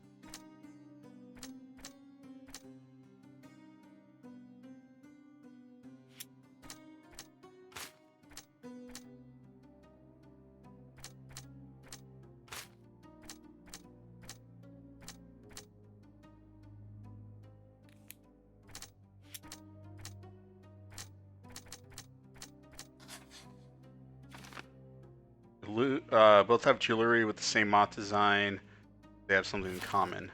both have jewelry with the same moth design. They have something in common.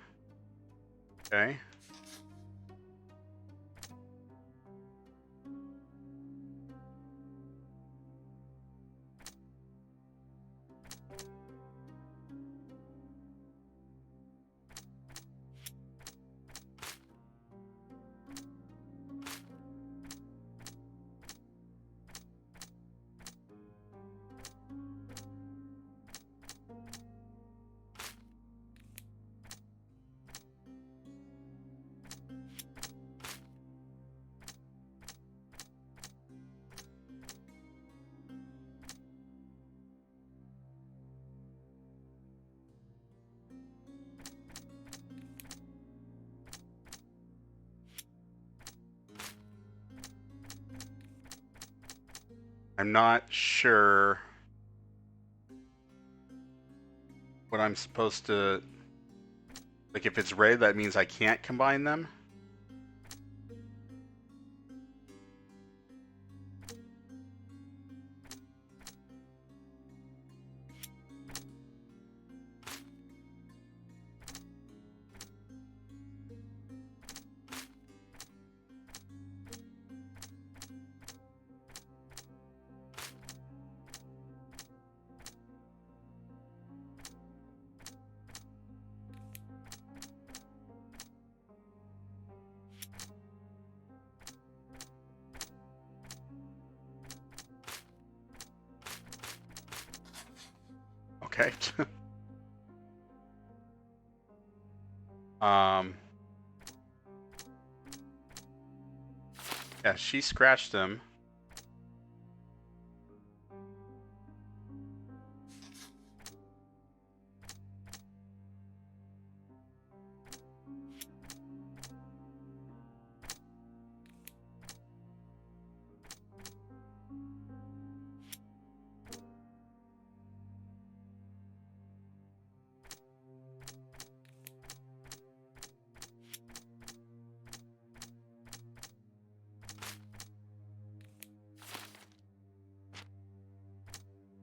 Okay. I'm not sure what I'm supposed to... Like, if it's red, that means I can't combine them? Okay. Yeah, she scratched him.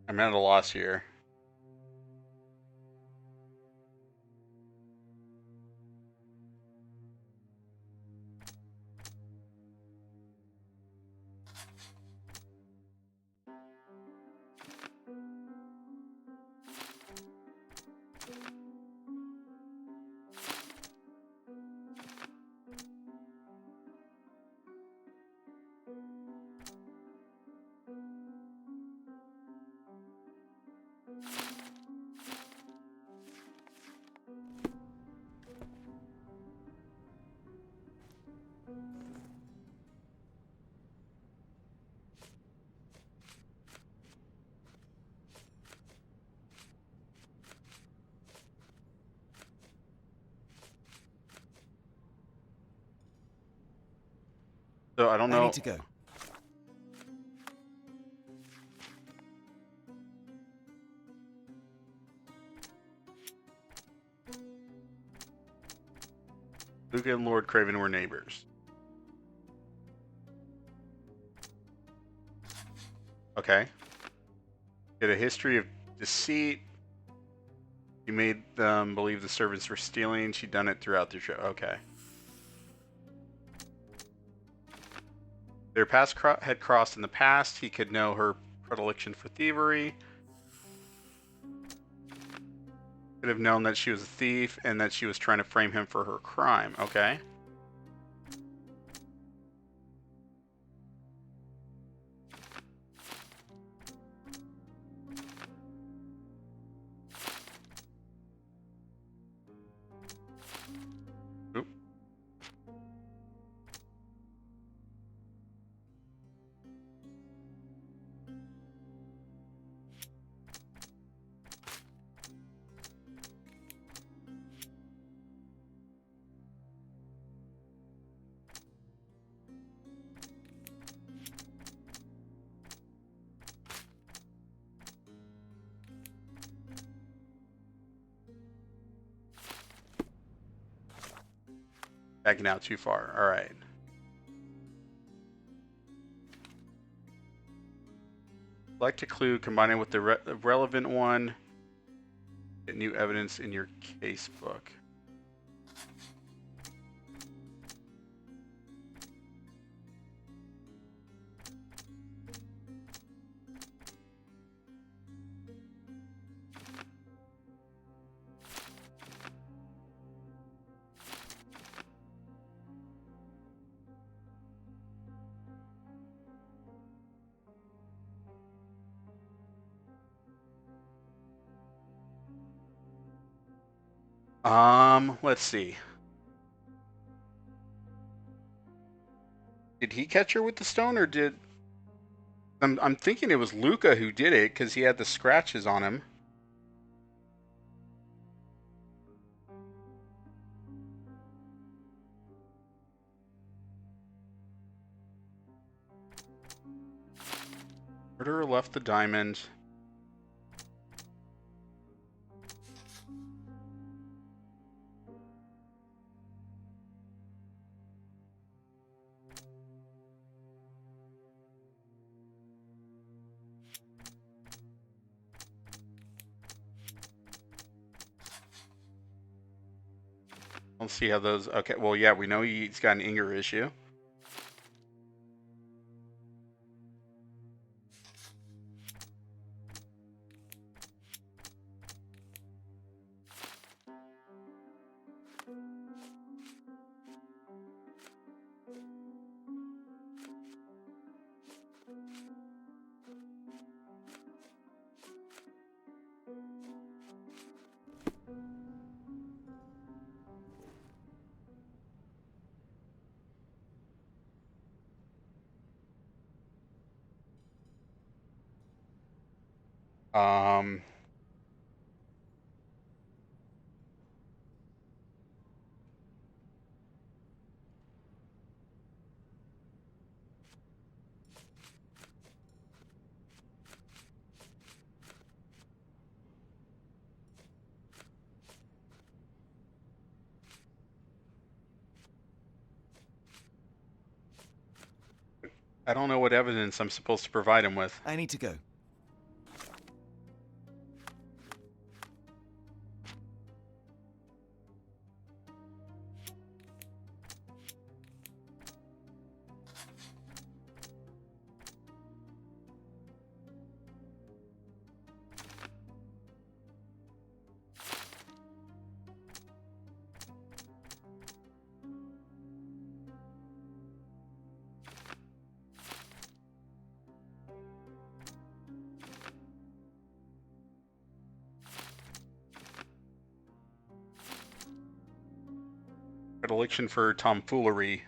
I'm at a loss here. So I don't know. I need to go. Luca and Lord Craven were neighbors. Okay. Get a history of deceit. She made them believe the servants were stealing. She'd done it throughout the show. Okay. Their paths had crossed in the past. He could know her predilection for thievery. Could have known that she was a thief and that she was trying to frame him for her crime. Okay. Oop. Backing out too far. All right. Select a clue, combine it with the relevant one. Get new evidence in your case book. Let's see. Did he catch her with the stone, or did... I'm thinking it was Luca who did it, because he had the scratches on him. Murderer left the diamond. Let's see how those... Okay, well, yeah, we know he's got an anger issue. Um... I don't know what evidence I'm supposed to provide him with. I need to go. Predilection for tomfoolery.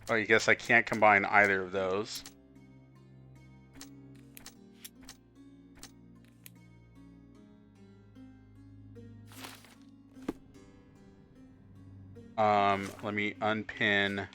Oh, I guess I can't combine either of those. Let me unpin.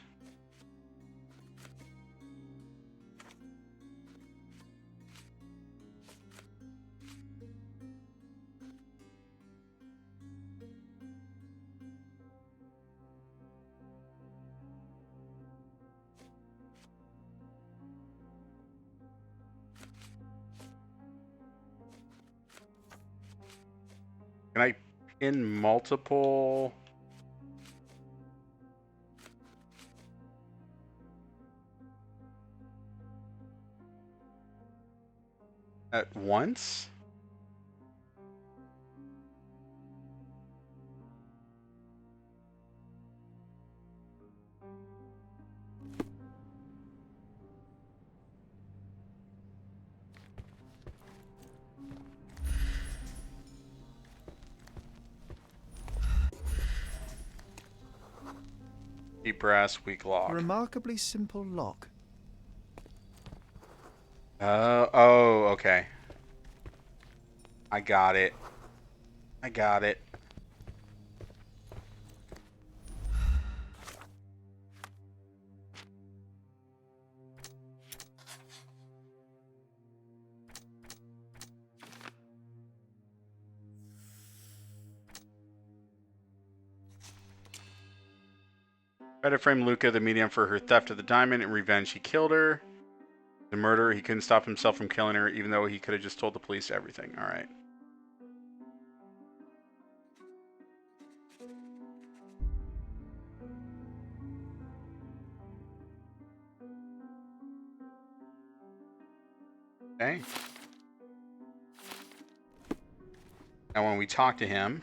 Can I pin multiple? At once? Deep brass, weak lock. A remarkably simple lock. Oh, okay. I got it. I got it. Tried to frame Luca, the medium, for her theft of the diamond. In revenge, he killed her. The murderer, he couldn't stop himself from killing her, even though he could have just told the police everything. All right. Okay. Now, when we talk to him,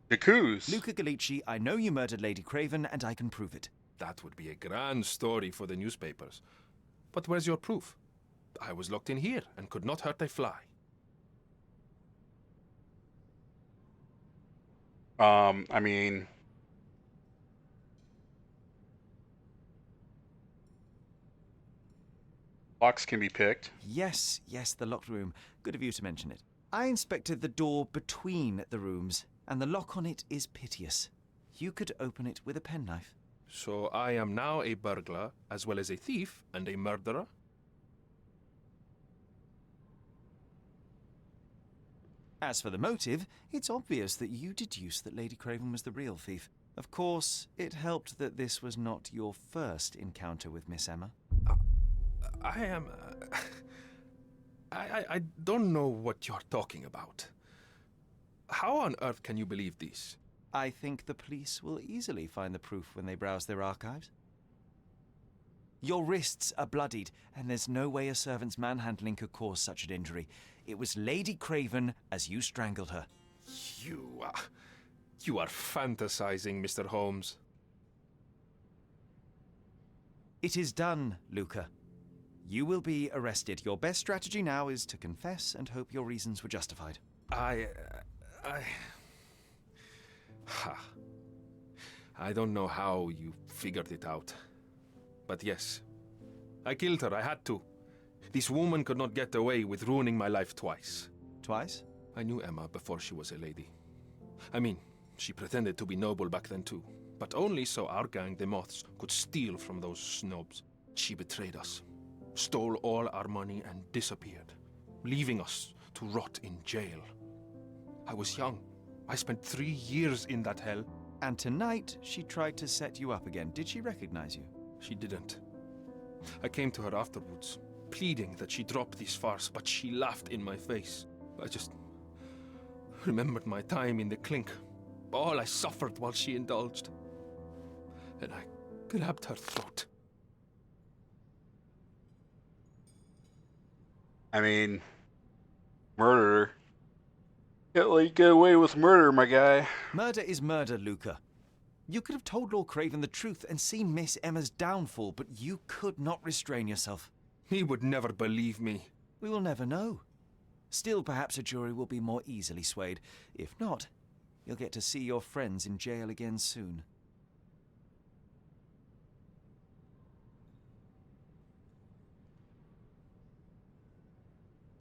Jacuz. Luca Gallici, I know you murdered Lady Craven, and I can prove it. That would be a grand story for the newspapers. But where's your proof? I was locked in here and could not hurt a fly. I mean, locks can be picked. Yes, the locked room. Good of you to mention it. I inspected the door between the rooms, and the lock on it is piteous. You could open it with a penknife. So I am now a burglar, as well as a thief and a murderer? As for the motive, it's obvious that you deduced that Lady Craven was the real thief. Of course, it helped that this was not your first encounter with Miss Emma. I am... I don't know what you're talking about. How on earth can you believe this? I think the police will easily find the proof when they browse their archives. Your wrists are bloodied, and there's no way a servant's manhandling could cause such an injury. It was Lady Craven as you strangled her. You are fantasizing, Mr. Holmes. It is done, Luca. You will be arrested. Your best strategy now is to confess and hope your reasons were justified. I don't know how you figured it out. But yes, I killed her. I had to. This woman could not get away with ruining my life twice. Twice? I knew Emma before she was a lady. I mean, she pretended to be noble back then too. But only so our gang, the Moths, could steal from those snobs. She betrayed us, stole all our money and disappeared, leaving us to rot in jail. I was young. I spent 3 years in that hell. And tonight, she tried to set you up again. Did she recognize you? She didn't. I came to her afterwards, pleading that she drop this farce, but she laughed in my face. I just remembered my time in the clink, all I suffered while she indulged. And I grabbed her throat. I mean, murder. Can't let you get away with murder, my guy. Murder is murder, Luca. You could have told Lord Craven the truth and seen Miss Emma's downfall, but you could not restrain yourself. He would never believe me. We will never know. Still, perhaps a jury will be more easily swayed. If not, you'll get to see your friends in jail again soon.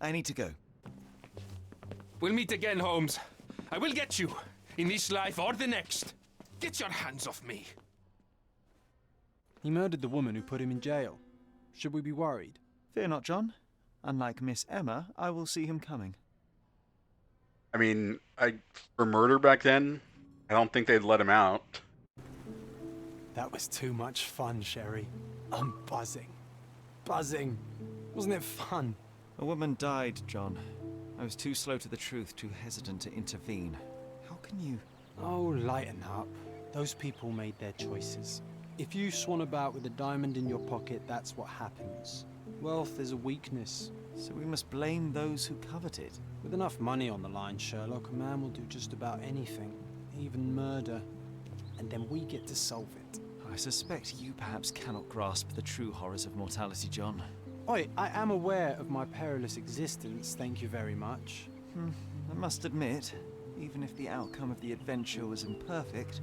I need to go. We'll meet again, Holmes. I will get you, in this life or the next. Get your hands off me. He murdered the woman who put him in jail. Should we be worried? Fear not, John. Unlike Miss Emma, I will see him coming. I mean, for murder back then, I don't think they'd let him out. That was too much fun, Sherry. I'm buzzing. Buzzing. Wasn't it fun? A woman died, John. I was too slow to the truth, too hesitant to intervene. How can you... Oh, lighten up. Those people made their choices. If you swan about with a diamond in your pocket, that's what happens. Wealth is a weakness. So we must blame those who covet it. With enough money on the line, Sherlock, a man will do just about anything. Even murder. And then we get to solve it. I suspect you perhaps cannot grasp the true horrors of mortality, John. Oi, I am aware of my perilous existence, thank you very much. I must admit, even if the outcome of the adventure was imperfect,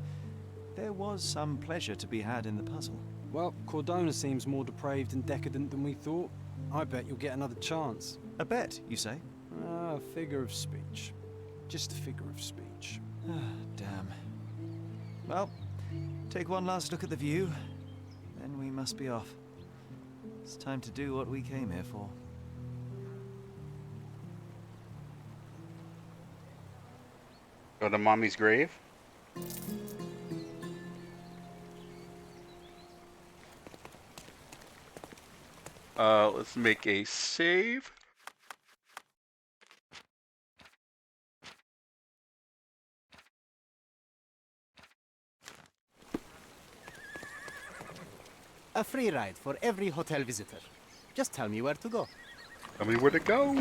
there was some pleasure to be had in the puzzle. Well, Cordona seems more depraved and decadent than we thought. I bet you'll get another chance. A bet, you say? A figure of speech. Just a figure of speech. Damn. Well, take one last look at the view, then we must be off. It's time to do what we came here for. Go to Mommy's grave. Let's make a save. A free ride for every hotel visitor. Just tell me where to go. Tell me where to go.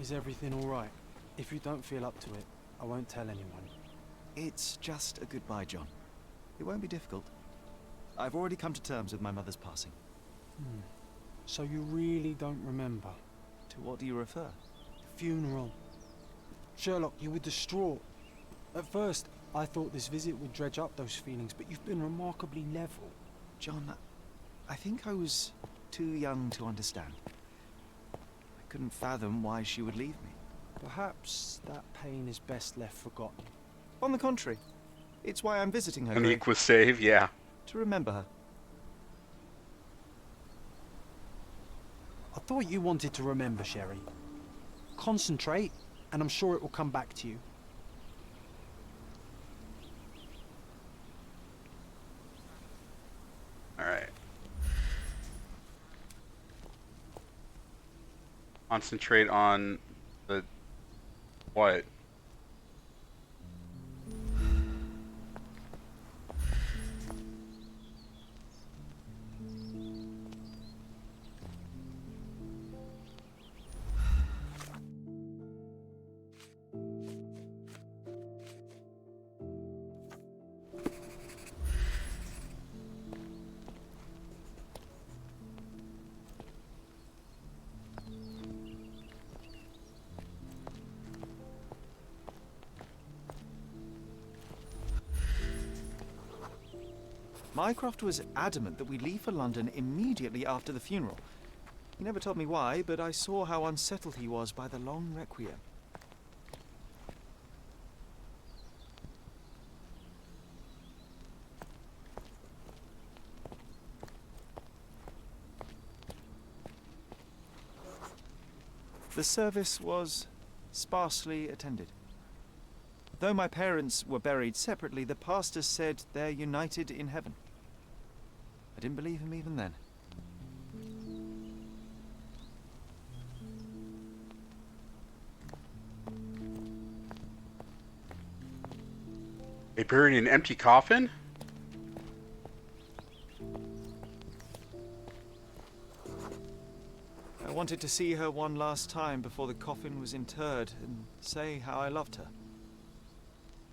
Is everything all right? If you don't feel up to it, I won't tell anyone. It's just a goodbye, John. It won't be difficult. I've already come to terms with my mother's passing. So you really don't remember? To what do you refer? The funeral. Sherlock, you were distraught. At first, I thought this visit would dredge up those feelings, but you've been remarkably level. John, I think I was too young to understand. I couldn't fathom why she would leave me. Perhaps that pain is best left forgotten. On the contrary, it's why I'm visiting her. An grave, equal save, yeah. to remember her. I thought you wanted to remember, Sherry. Concentrate, and I'm sure it will come back to you. Alright. Concentrate on the... what? Mycroft was adamant that we leave for London immediately after the funeral. He never told me why, but I saw how unsettled he was by the long requiem. The service was sparsely attended. Though my parents were buried separately, the pastor said they're united in heaven. I didn't believe him even then. They buried an empty coffin? I wanted to see her one last time before the coffin was interred and say how I loved her.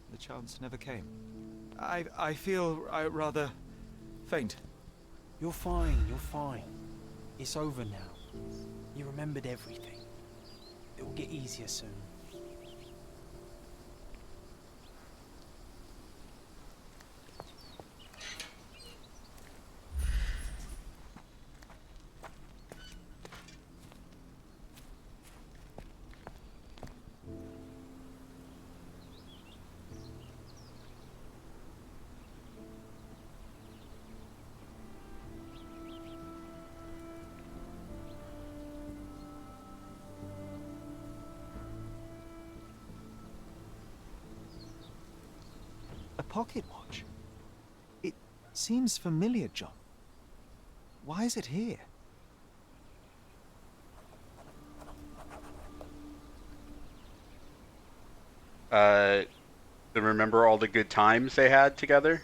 The chance never came. I feel rather faint. You're fine, you're fine. It's over now. You remembered everything. It will get easier soon. A pocket watch? It seems familiar, John. Why is it here? To remember all the good times they had together?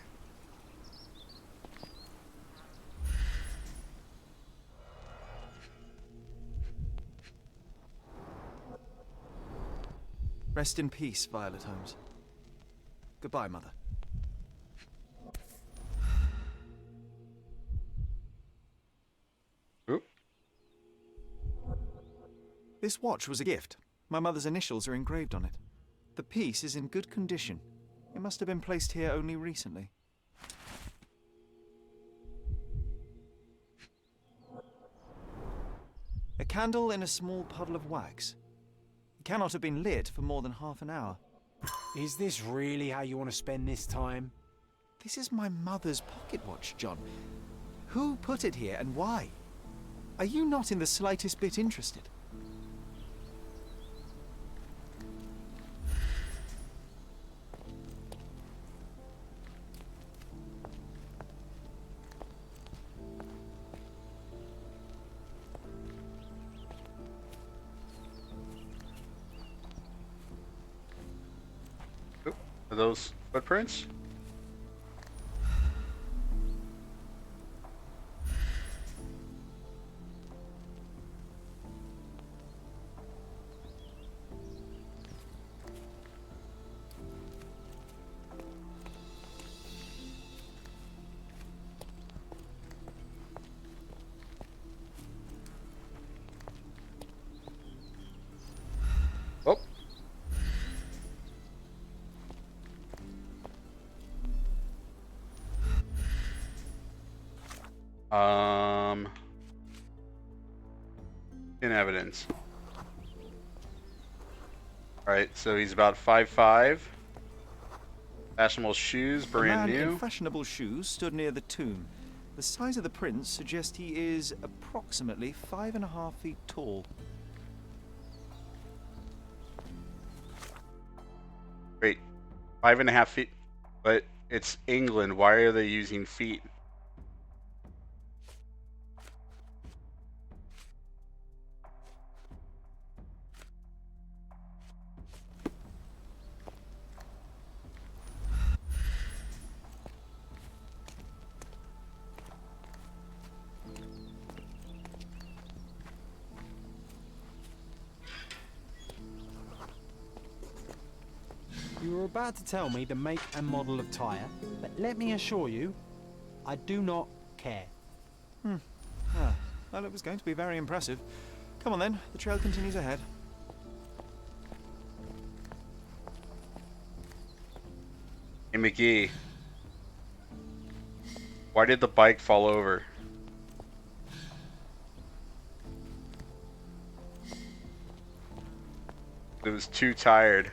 Rest in peace, Violet Holmes. Goodbye, Mother. Oop. This watch was a gift. My mother's initials are engraved on it. The piece is in good condition. It must have been placed here only recently. A candle in a small puddle of wax. It cannot have been lit for more than half an hour. Is this really how you want to spend this time? This is my mother's pocket watch, John. Who put it here and why? Are you not in the slightest bit interested? Are those footprints? Oh. In evidence. Alright, so he's about 5'5". Fashionable shoes, brand A man new. in fashionable shoes stood near the tomb. The size of the prints suggest he is approximately 5.5 feet tall. Wait, 5.5 feet? But it's England. Why are they using feet? You were about to tell me the make and model of tyre, but let me assure you, I do not care. Ah, well, it was going to be very impressive. Come on then, the trail continues ahead. Hey, McGee. Why did the bike fall over? It was too tired.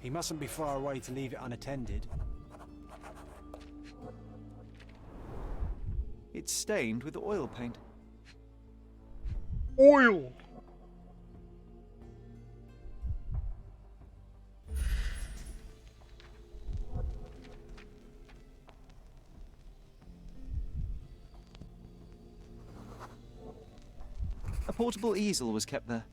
He mustn't be far away to leave it unattended. It's stained with oil paint. Oil! A portable easel was kept there.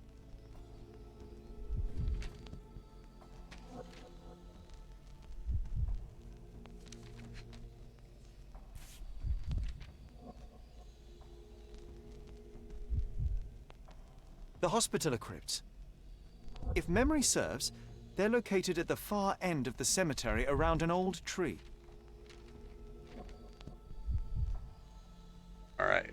The Hospitaller crypts. If memory serves, they're located at the far end of the cemetery around an old tree. All right.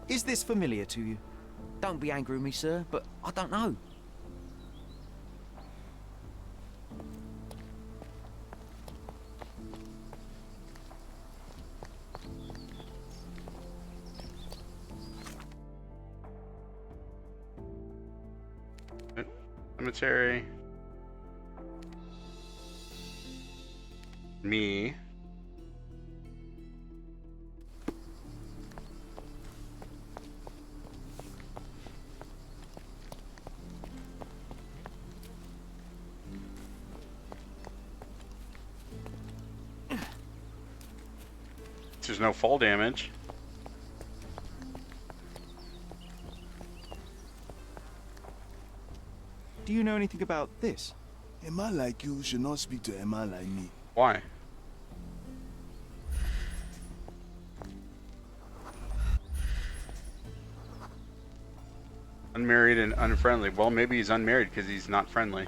Is this familiar to you? Don't be angry with me, sir, but I don't know. Cemetery. Me. There's no fall damage. Do you know anything about this? A man like you should not speak to a man like me. Why? Unmarried and unfriendly. Well, maybe he's unmarried because he's not friendly.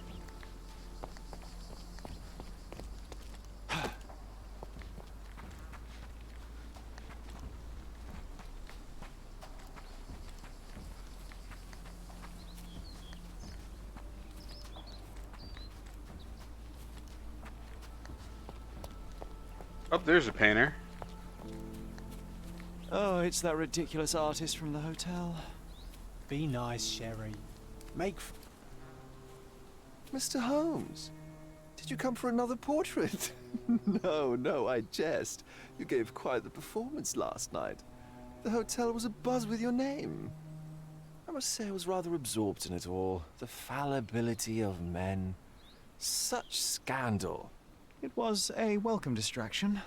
Oh, there's a painter. Oh, it's that ridiculous artist from the hotel. Be nice, Sherry. Make. Mr. Holmes, did you come for another portrait? No, I jest. You gave quite the performance last night. The hotel was abuzz with your name. I must say I was rather absorbed in it all. The fallibility of men. Such scandal. It was a welcome distraction.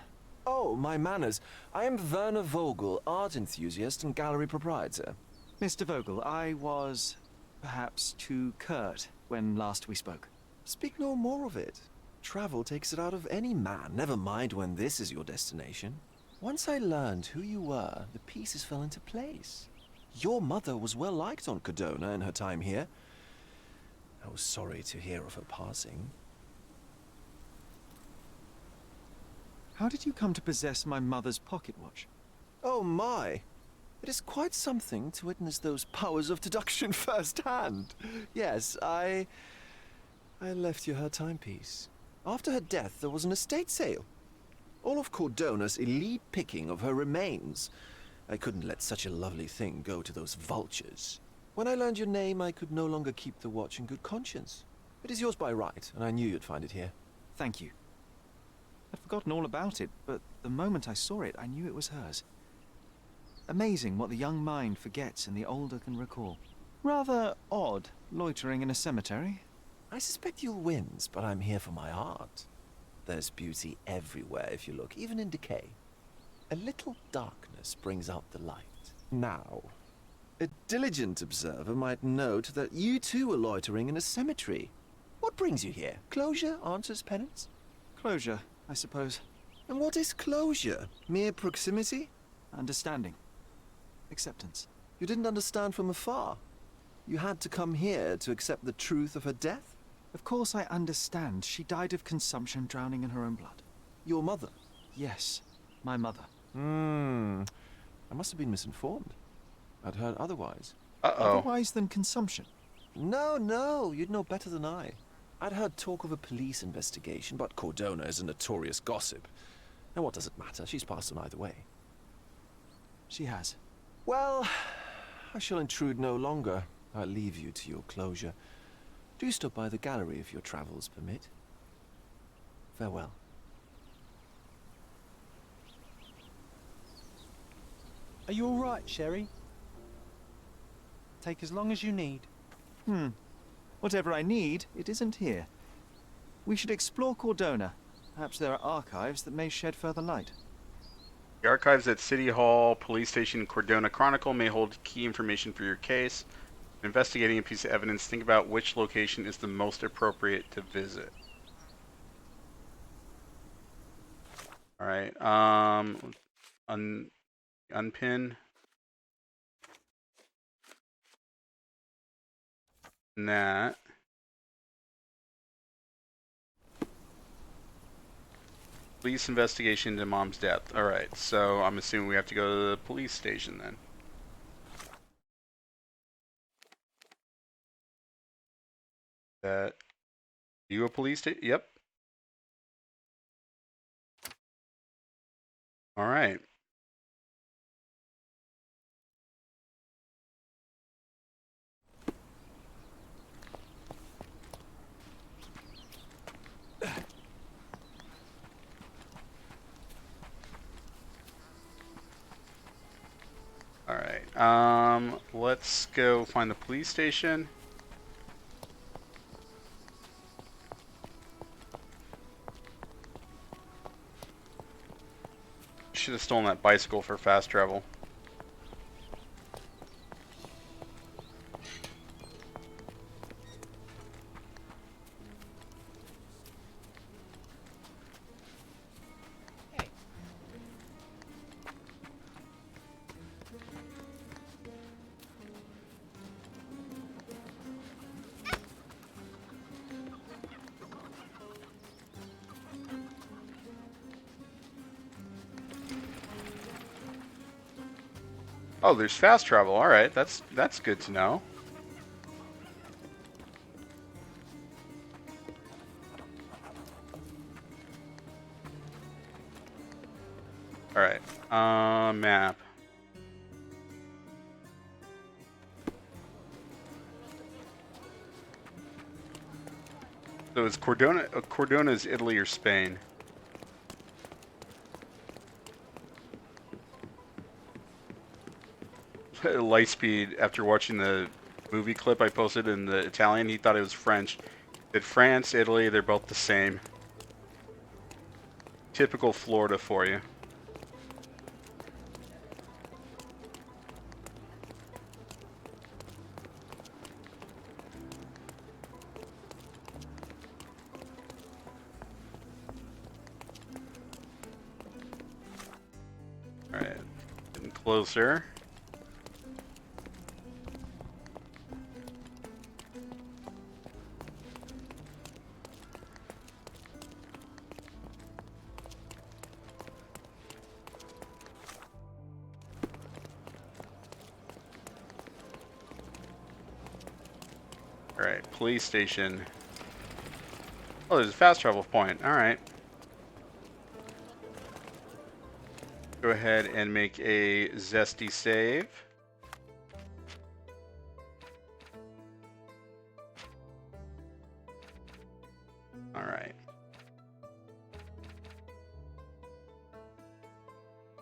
Oh, my manners. I am Werner Vogel, art enthusiast and gallery proprietor. Mr. Vogel, I was perhaps too curt when last we spoke. Speak no more of it. Travel takes it out of any man, never mind when this is your destination. Once I learned who you were, the pieces fell into place. Your mother was well liked on Cordona in her time here. I was sorry to hear of her passing. How did you come to possess my mother's pocket watch? Oh my! It is quite something to witness those powers of deduction firsthand. Yes, I left you her timepiece. After her death, there was an estate sale. All of Cordona's elite picking of her remains. I couldn't let such a lovely thing go to those vultures. When I learned your name, I could no longer keep the watch in good conscience. It is yours by right, and I knew you'd find it here. Thank you. I'd forgotten all about it, but the moment I saw it, I knew it was hers. Amazing what the young mind forgets and the older can recall. Rather odd, loitering in a cemetery. I suspect you'll win, but I'm here for my art. There's beauty everywhere if you look, even in decay. A little darkness brings out the light. Now, a diligent observer might note that you too were loitering in a cemetery. What brings you here? Closure answers penance? Closure, I suppose. And what is closure? Mere proximity? Understanding. Acceptance. You didn't understand from afar. You had to come here to accept the truth of her death? Of course I understand. She died of consumption, drowning in her own blood. Your mother? Yes, my mother. I must have been misinformed. I'd heard otherwise. Uh-oh. Otherwise than consumption? No, you'd know better than I. I'd heard talk of a police investigation, but Cordona is a notorious gossip. And what does it matter? She's passed on either way. She has. Well, I shall intrude no longer. I'll leave you to your closure. Do stop by the gallery if your travels permit. Farewell. Are you all right, Sherry? Take as long as you need. Whatever I need, it isn't here. We should explore Cordona. Perhaps there are archives that may shed further light. The archives at City Hall, Police Station, Cordona Chronicle may hold key information for your case. Investigating a piece of evidence, think about which location is the most appropriate to visit. Alright, unpin. That. Police investigation into mom's death. Alright, so I'm assuming we have to go to the police station then. That you a police station? Yep. Alright. Alright, let's go find the police station. should have stolen that bicycle for fast travel. Oh, there's fast travel. All right, that's good to know. All right, map. So it's Cordona's Italy or Spain? Lightspeed, after watching the movie clip I posted in the Italian, he thought it was French. Said France, Italy, they're both the same. Typical Florida for you. Alright, getting closer. Alright, police station. Oh, there's a fast travel point. Alright. Go ahead and make a zesty save. Alright.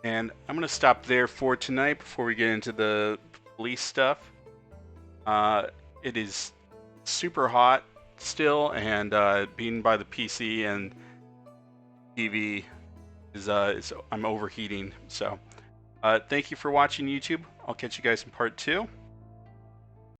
And I'm going to stop there for tonight before we get into the police stuff. It is super hot still, and being by the PC and TV is I'm overheating. So thank you for watching, YouTube. I'll catch you guys in part 2.